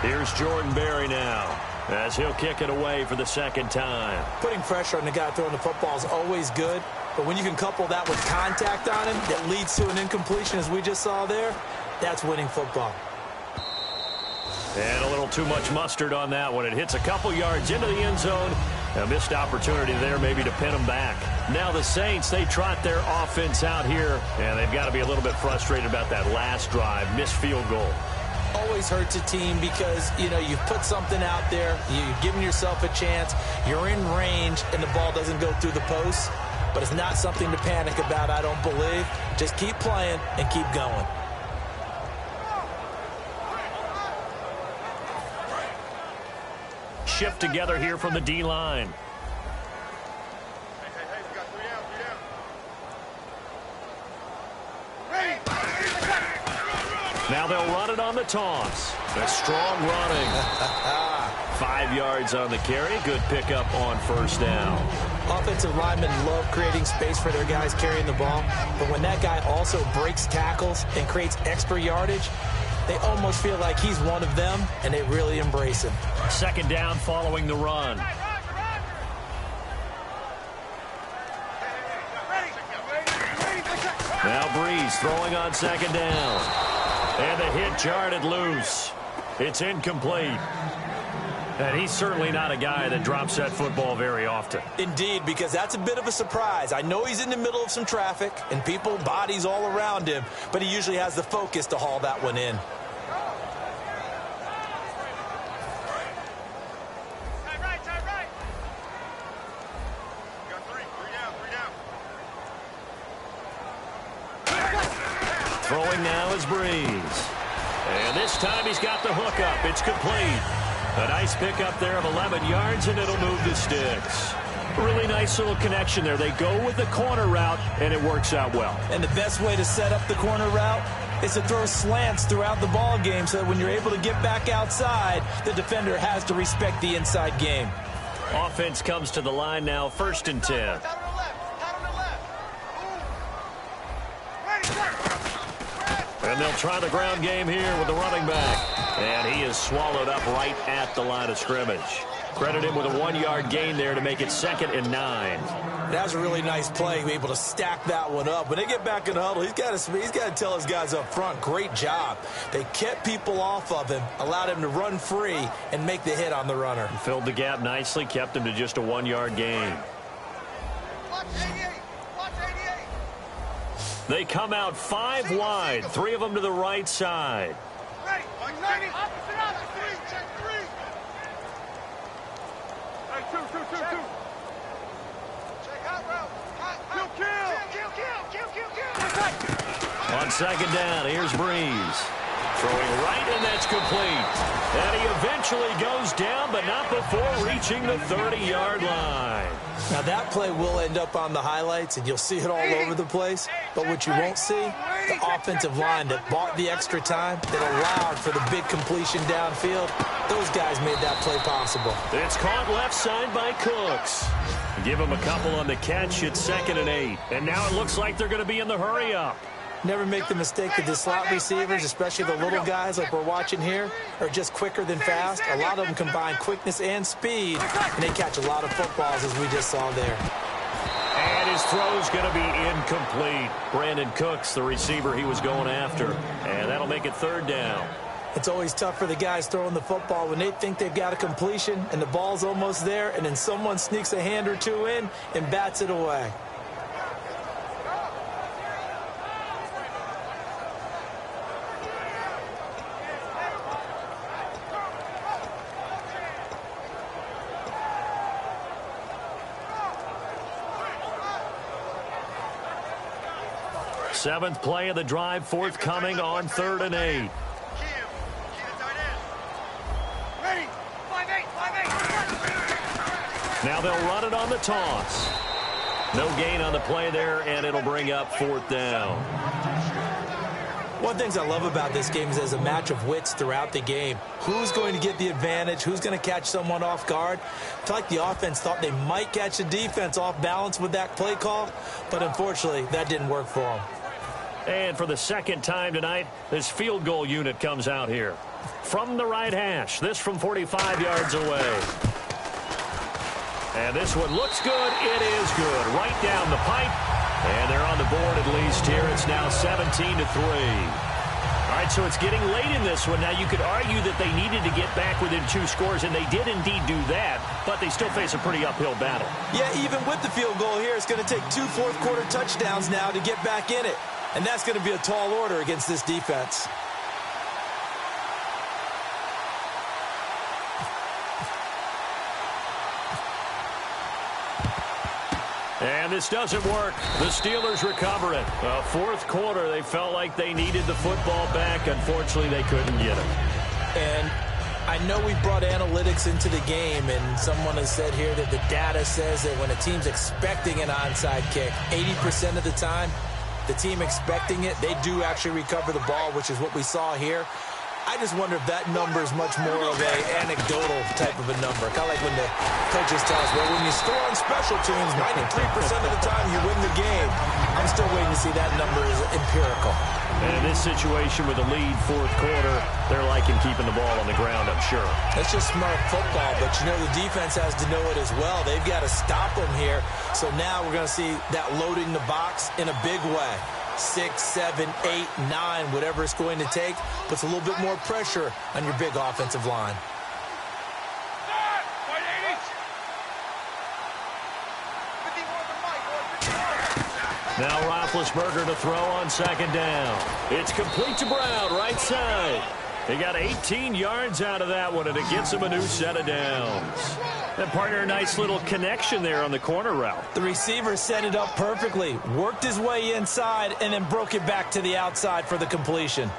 Here's Jordan Berry now, as he'll kick it away for the 2nd time. Putting pressure on the guy throwing the football is always good, but when you can couple that with contact on him that leads to an incompletion, as we just saw there, that's winning football. And a little too much mustard on that one. It hits a couple yards into the end zone. A missed opportunity there maybe to pin them back. Now the Saints, they trot their offense out here, and they've got to be a little bit frustrated about that last drive. Missed field goal. Always hurts a team because, you know, you've put something out there, you've given yourself a chance, you're in range, and the ball doesn't go through the post. But it's not something to panic about, I don't believe. Just keep playing and keep going. Shift together here from the D-line. Now they'll run it on the toss. A strong running. 5 yards on the carry. Good pickup on 1st down. Offensive linemen love creating space for their guys carrying the ball. But when that guy also breaks tackles and creates extra yardage, they almost feel like he's one of them, and they really embrace him. 2nd down following the run. Now Breeze throwing on 2nd down. And the hit jarred it loose. It's incomplete. And he's certainly not a guy that drops that football very often. Indeed, because that's a bit of a surprise. I know he's in the middle of some traffic and people, bodies all around him, but he usually has the focus to haul that one in. Throwing now is Breeze. And this time he's got the hook up. It's complete. A nice pickup there of 11 yards, and it'll move the sticks. Really nice little connection there. They go with the corner route, and it works out well. And the best way to set up the corner route is to throw slants throughout the ball game so that when you're able to get back outside, the defender has to respect the inside game. Offense comes to the line now, 1st and 10. And they'll try the ground game here with the running back. And he is swallowed up right at the line of scrimmage. Credit him with a 1-yard gain there to make it 2nd and 9. That was a really nice play, be able to stack that one up. When they get back in the huddle, he's got to tell his guys up front, great job. They kept people off of him, allowed him to run free and make the hit on the runner. Filled the gap nicely, kept him to just a 1-yard gain. They come out 5 wide, 3 of them to the right side. Ready. Opposite up. Check 3. Hey, 2. Check out, bro. Kill. On 2nd down, here's Breeze. Throwing right, and that's complete. And he eventually goes down, but not before reaching the 30-yard line. Now, that play will end up on the highlights, and you'll see it all over the place. But what you won't see, the offensive line that bought the extra time, that allowed for the big completion downfield, those guys made that play possible. It's caught left side by Cooks. Give him a couple on the catch. It's 2nd and 8. And now it looks like they're going to be in the hurry-up. Never make the mistake that the slot receivers, especially the little guys like we're watching here, are just quicker than fast. A lot of them combine quickness and speed, and they catch a lot of footballs, as we just saw there. And his throw's going to be incomplete. Brandon Cooks, the receiver he was going after. And that'll make it 3rd down. It's always tough for the guys throwing the football when they think they've got a completion and the ball's almost there, and then someone sneaks a hand or two in and bats it away. Seventh play of the drive, forthcoming on 3rd and 8. Now they'll run it on the toss. No gain on the play there, and it'll bring up 4th down. One of the things I love about this game is there's a match of wits throughout the game. Who's going to get the advantage? Who's going to catch someone off guard? I feel like the offense thought they might catch the defense off balance with that play call, but unfortunately, that didn't work for them. And for the 2nd time tonight, this field goal unit comes out here. From the right hash, this from 45 yards away. And this one looks good. It is good. Right down the pipe. And they're on the board at least here. It's now 17-3. All right, so it's getting late in this one. Now, you could argue that they needed to get back within 2 scores, and they did indeed do that, but they still face a pretty uphill battle. Yeah, even with the field goal here, it's going to take 2 fourth-quarter touchdowns now to get back in it. And that's going to be a tall order against this defense. And this doesn't work. The Steelers recover it. 4th quarter, they felt like they needed the football back. Unfortunately, they couldn't get it. And I know we brought analytics into the game, and someone has said here that the data says that when a team's expecting an onside kick, 80% of the time, the team expecting it, they do actually recover the ball, which is what we saw here. I just wonder if that number is much more of an anecdotal type of a number. Kind of like when the coaches tell us, well, when you score on special teams, 93% of the time you win the game. I'm still waiting to see that number is empirical. And in this situation with a lead 4th quarter, they're liking keeping the ball on the ground, I'm sure. That's just smart football, but you know the defense has to know it as well. They've got to stop them here. So now we're going to see that loading the box in a big way. 6, 7, 8, 9, whatever it's going to take, puts a little bit more pressure on your big offensive line. Now Roethlisberger to throw on 2nd down. It's complete to Brown, right side. He got 18 yards out of that one, and it gets him a new set of downs. And partner, a nice little connection there on the corner route. The receiver set it up perfectly, worked his way inside, and then broke it back to the outside for the completion.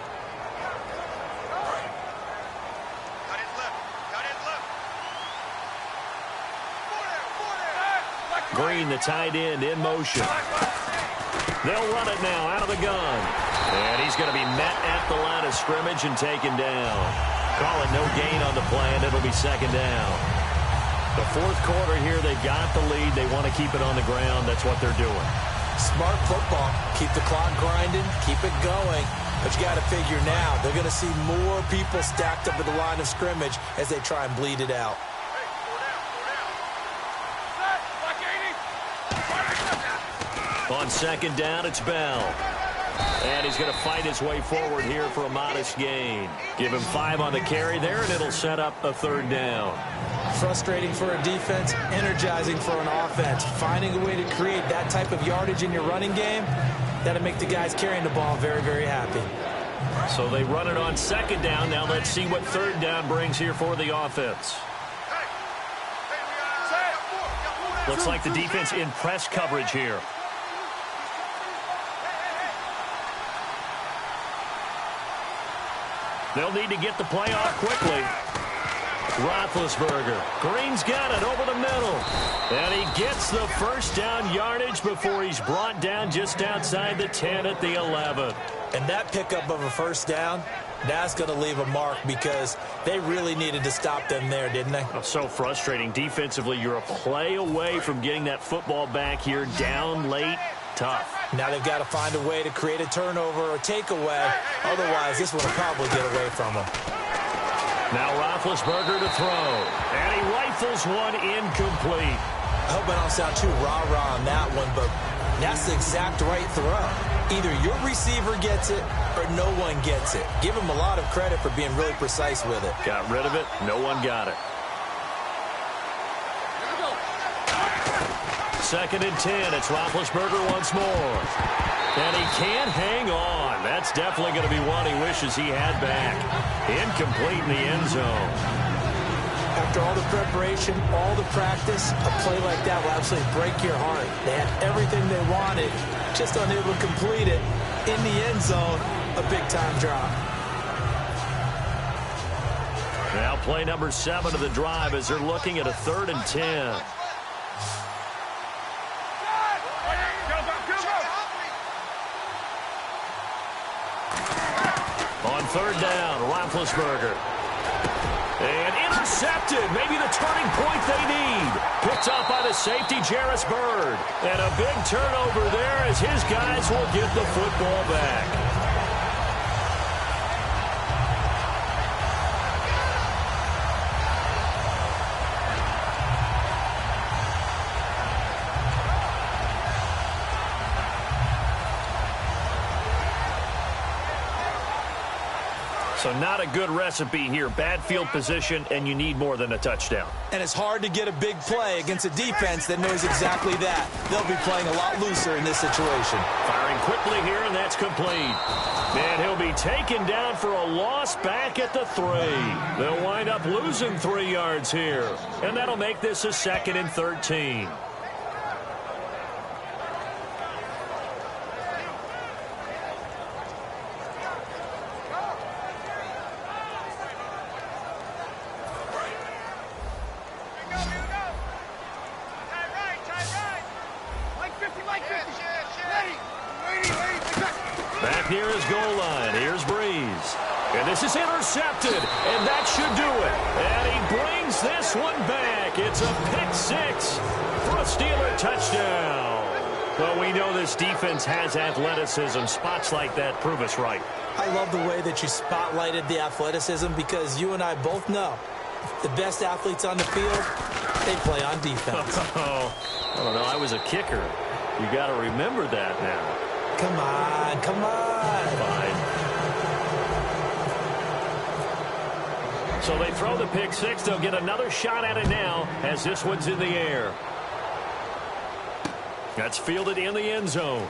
Green, the tight end, in motion. They'll run it now out of the gun. And he's going to be met at the line of scrimmage and taken down. Call it no gain on the play, and it'll be 2nd down. The 4th quarter here, they've got the lead. They want to keep it on the ground. That's what they're doing. Smart football. Keep the clock grinding. Keep it going. But you got to figure now, they're going to see more people stacked up at the line of scrimmage as they try and bleed it out. On 2nd down, it's Bell. And he's going to fight his way forward here for a modest gain. Give him 5 on the carry there, and it'll set up a 3rd down. Frustrating for a defense, energizing for an offense. Finding a way to create that type of yardage in your running game, that'll make the guys carrying the ball very, very happy. So they run it on 2nd down. Now let's see what 3rd down brings here for the offense. Looks like the defense in press coverage here. They'll need to get the play off quickly. Roethlisberger. Green's got it over the middle. And he gets the first down yardage before he's brought down just outside the 10 at the 11. And that pickup of a first down, that's going to leave a mark because they really needed to stop them there, didn't they? Oh, so frustrating. Defensively, you're a play away from getting that football back here down late. Tough. Now they've got to find a way to create a turnover or takeaway. Otherwise, this one will probably get away from them. Now Roethlisberger to throw. And he rifles one incomplete. I hope I don't sound too rah-rah on that one, but that's the exact right throw. Either your receiver gets it or no one gets it. Give him a lot of credit for being really precise with it. Got rid of it. No one got it. 2nd and 10. It's Roethlisberger once more. And he can't hang on. That's definitely going to be one he wishes he had back. Incomplete in the end zone. After all the preparation, all the practice, a play like that will absolutely break your heart. They had everything they wanted, just unable to complete it. In the end zone, a big-time drop. Now play number 7 of the drive as they're looking at a 3rd and 10. On 3rd down, Roethlisberger. And intercepted. Maybe the turning point they need. Picked up by the safety, Jarvis Byrd. And a big turnover there as his guys will get the football back. So not a good recipe here. Bad field position, and you need more than a touchdown. And it's hard to get a big play against a defense that knows exactly that. They'll be playing a lot looser in this situation. Firing quickly here, and that's complete. And he'll be taken down for a loss back at the 3. They'll wind up losing 3 yards here. And that'll make this a 2nd and 13. Near his goal line. Here's Breeze. And this is intercepted. And that should do it. And he brings this one back. It's a pick 6 for a Steeler touchdown. Well, we know this defense has athleticism. Spots like that prove us right. I love the way that you spotlighted the athleticism because you and I both know the best athletes on the field, they play on defense. Oh, I don't know. I was a kicker. You got to remember that now. Come on, come on. Fine. So they throw the pick 6. They'll get another shot at it now as this one's in the air. That's fielded in the end zone.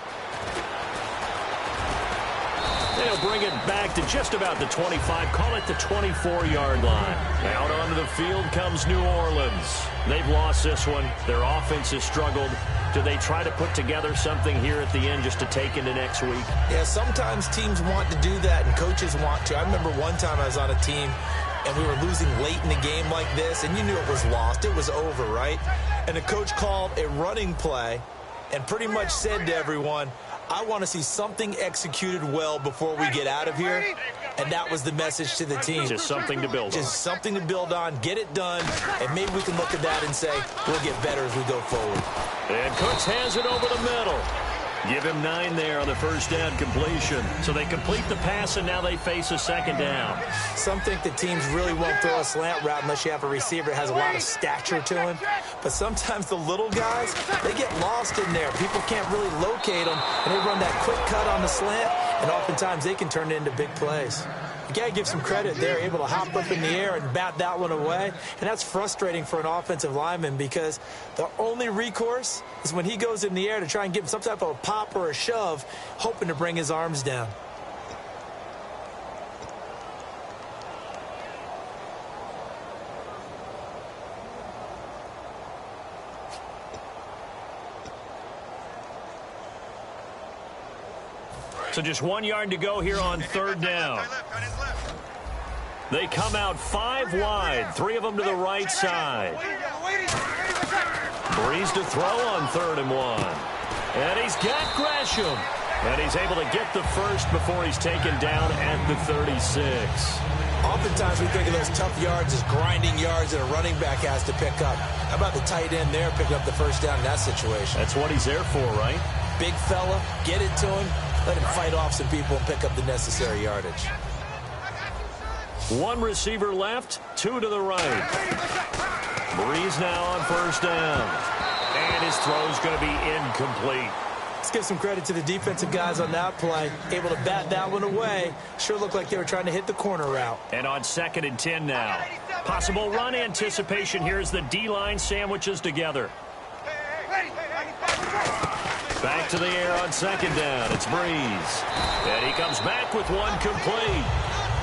They'll bring it back to just about the 25. Call it the 24-yard line. Out onto the field comes New Orleans. They've lost this one. Their offense has struggled. Do they try to put together something here at the end just to take into next week? Yeah, sometimes teams want to do that and coaches want to. I remember one time I was on a team and we were losing late in the game like this, and you knew it was lost. It was over, right? And the coach called a running play and pretty much said to everyone, I want to see something executed well before we get out of here. And that was the message to the team. Just something to build on. Just something to build on, get it done, and maybe we can look at that and say, we'll get better as we go forward. And Cooks has it over the middle. Give him 9 there on the first down completion. So they complete the pass, and now they face a 2nd down. Some think the teams really won't throw a slant route unless you have a receiver that has a lot of stature to him. But sometimes the little guys, they get lost in there. People can't really locate them, and they run that quick cut on the slant, and oftentimes they can turn it into big plays. You got to give some credit. They're able to hop up in the air and bat that one away. And that's frustrating for an offensive lineman because the only recourse is when he goes in the air to try and give him some type of a pop or a shove, hoping to bring his arms down. So just 1 yard to go here on 3rd down. They come out 5 wide, 3 of them to the right side. Breeze to throw on 3rd and 1. And he's got Gresham. And he's able to get the first before he's taken down at the 36. Oftentimes we think of those tough yards as grinding yards that a running back has to pick up. How about the tight end there picking up the first down in that situation? That's what he's there for, right? Big fella, get it to him, let him fight off some people and pick up the necessary yardage. 1 receiver left, 2 to the right. Breeze now on first down. And his throw's going to be incomplete. Let's give some credit to the defensive guys on that play. Able to bat that one away. Sure looked like they were trying to hit the corner route. And on 2nd and 10 now. Possible run anticipation here as the D-line sandwiches together. Back to the air on 2nd down. It's Breeze. And he comes back with 1 complete.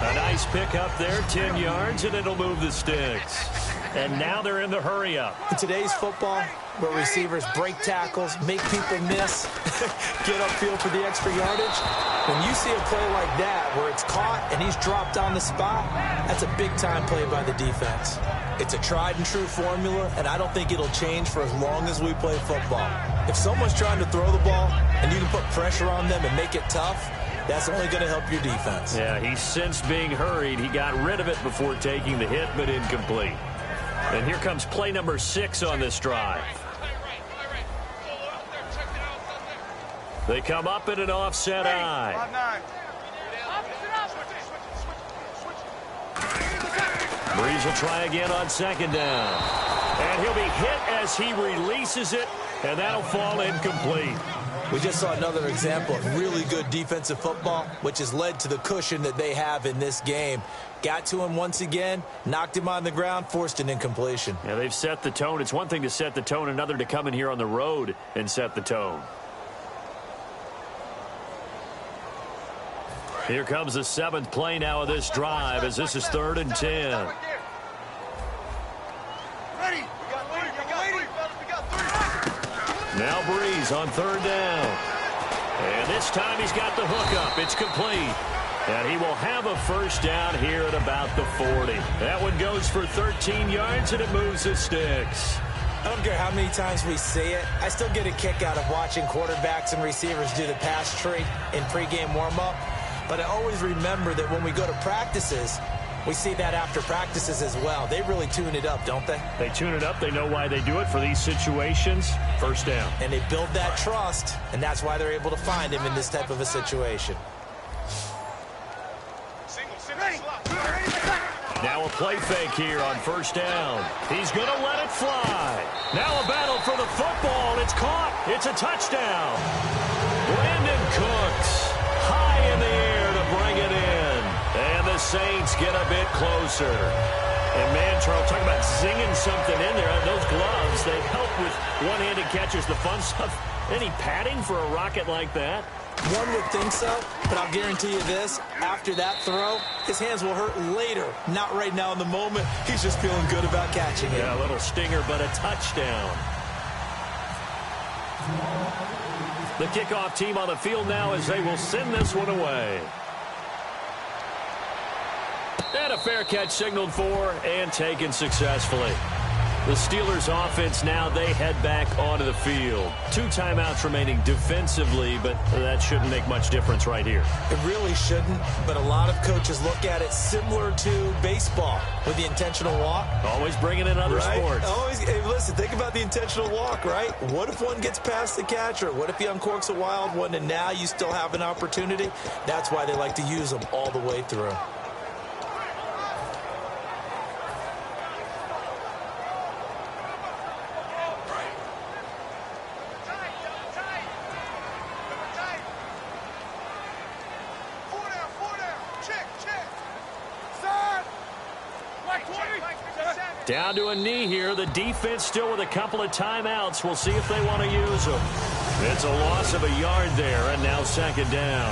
A nice pickup there, 10 yards, and it'll move the sticks. And now they're in the hurry-up. In today's football, where receivers break tackles, make people miss, get upfield for the extra yardage, when you see a play like that where it's caught and he's dropped on the spot, that's a big-time play by the defense. It's a tried-and-true formula, and I don't think it'll change for as long as we play football. If someone's trying to throw the ball and you can put pressure on them and make it tough, that's only going to help your defense. Yeah, he sensed being hurried. He got rid of it before taking the hit, but incomplete. And here comes play number 6 on this drive. They come up in an offset eye. Breeze will try again on 2nd down. And he'll be hit as he releases it, and that'll fall incomplete. We just saw another example of really good defensive football, which has led to the cushion that they have in this game. Got to him once again, knocked him on the ground, forced an incompletion. Yeah, they've set the tone. It's one thing to set the tone, another to come in here on the road and set the tone. Here comes the 7th play now of this drive as this is 3rd and 10. Now Breeze on 3rd down. And this time he's got the hook up. It's complete. And he will have a first down here at about the 40. That one goes for 13 yards, and it moves the sticks. I don't care how many times we see it. I still get a kick out of watching quarterbacks and receivers do the pass tree in pregame warm-up. But I always remember that when we go to practices, we see that after practices as well. They really tune it up, don't they? They tune it up. They know why they do it for these situations. First down. And they build that trust, and that's why they're able to find him in this type of a situation. Now a play fake here on first down. He's going to let it fly. Now a battle for the football. It's caught. It's a touchdown. Brandon Cooks high in the air to bring it in. And the Saints get a bit closer. And man, Charles, talking about zinging something in there. Those gloves, they help with one-handed catches, the fun stuff. Any padding for a rocket like that? One would think so, but I'll guarantee you this. After that throw, his hands will hurt later. Not right now in the moment. He's just feeling good about catching it. Yeah, a little stinger, but a touchdown. The kickoff team on the field now as they will send this one away. And a fair catch signaled for and taken successfully. The Steelers offense now, they head back onto the field. 2 timeouts remaining defensively, but that shouldn't make much difference right here. It really shouldn't, but a lot of coaches look at it similar to baseball with the intentional walk. Always bringing in other sports. Always, hey, listen, think about the intentional walk, right? What if one gets past the catcher? What if he uncorks a wild one and now you still have an opportunity? That's why they like to use them all the way through. Down to a knee here. The defense still with a couple of timeouts. We'll see if they want to use them. It's a loss of a yard there, and now 2nd down.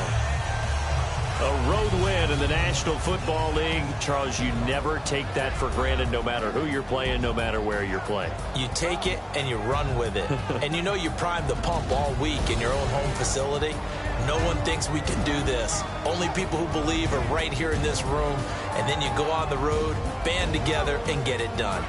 A road win in the National Football League. Charles, you never take that for granted no matter who you're playing, no matter where you're playing. You take it and you run with it. And you know you primed the pump all week in your own home facility. No one thinks we can do this. Only people who believe are right here in this room. And then you go on the road, band together, and get it done.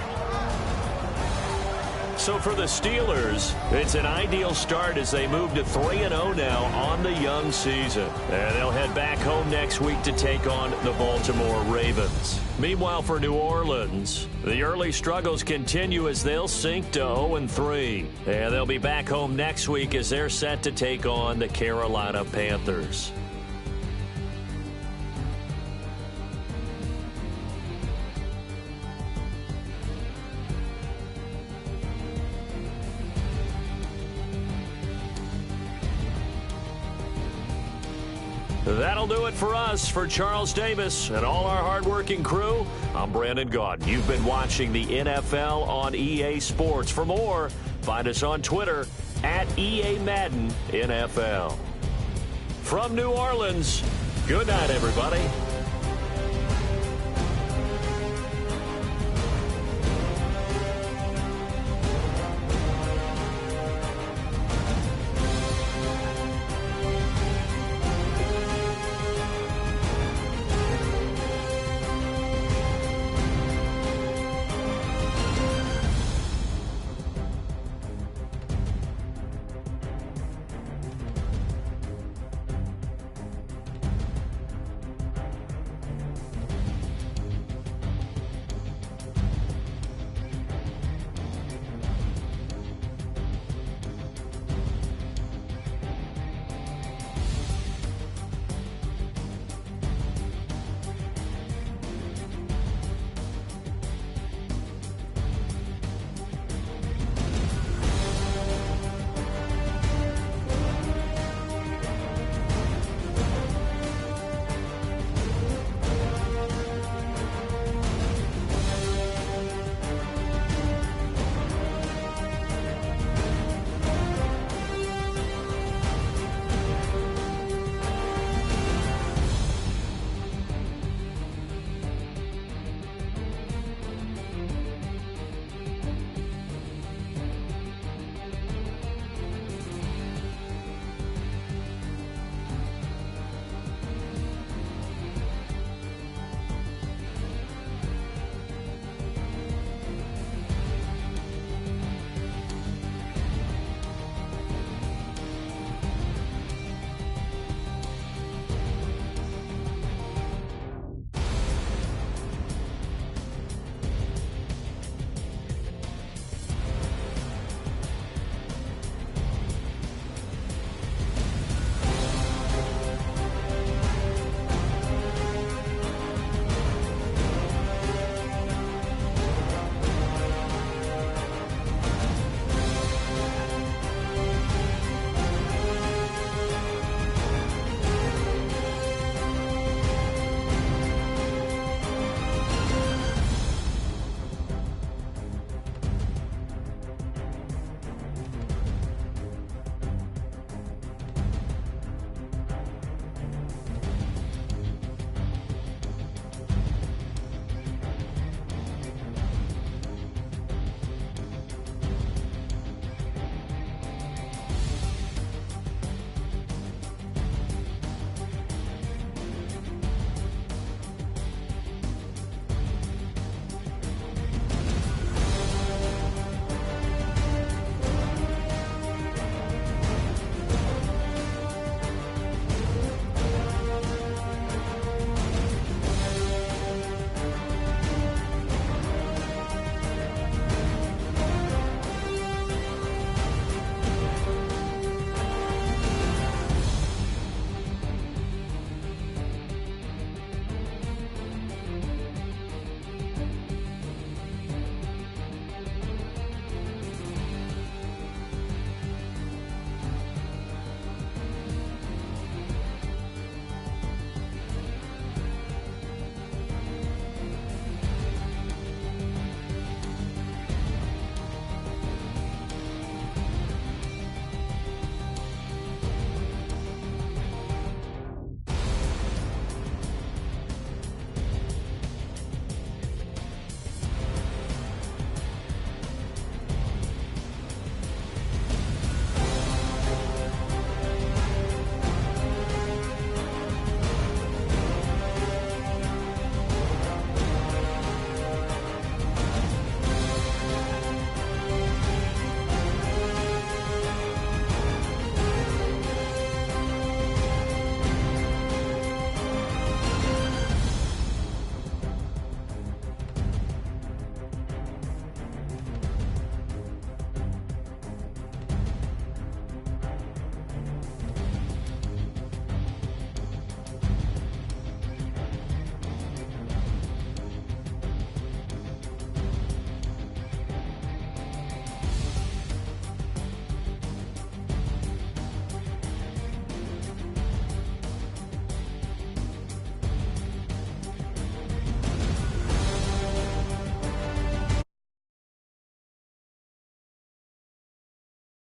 So for the Steelers, it's an ideal start as they move to 3-0 now on the young season. And they'll head back home next week to take on the Baltimore Ravens. Meanwhile, for New Orleans, the early struggles continue as they'll sink to 0-3. And they'll be back home next week as they're set to take on the Carolina Panthers. That'll do it for us. For Charles Davis and all our hardworking crew, I'm Brandon Gaudin. You've been watching the NFL on EA Sports. For more, find us on Twitter at EA Madden NFL. From New Orleans, good night, everybody.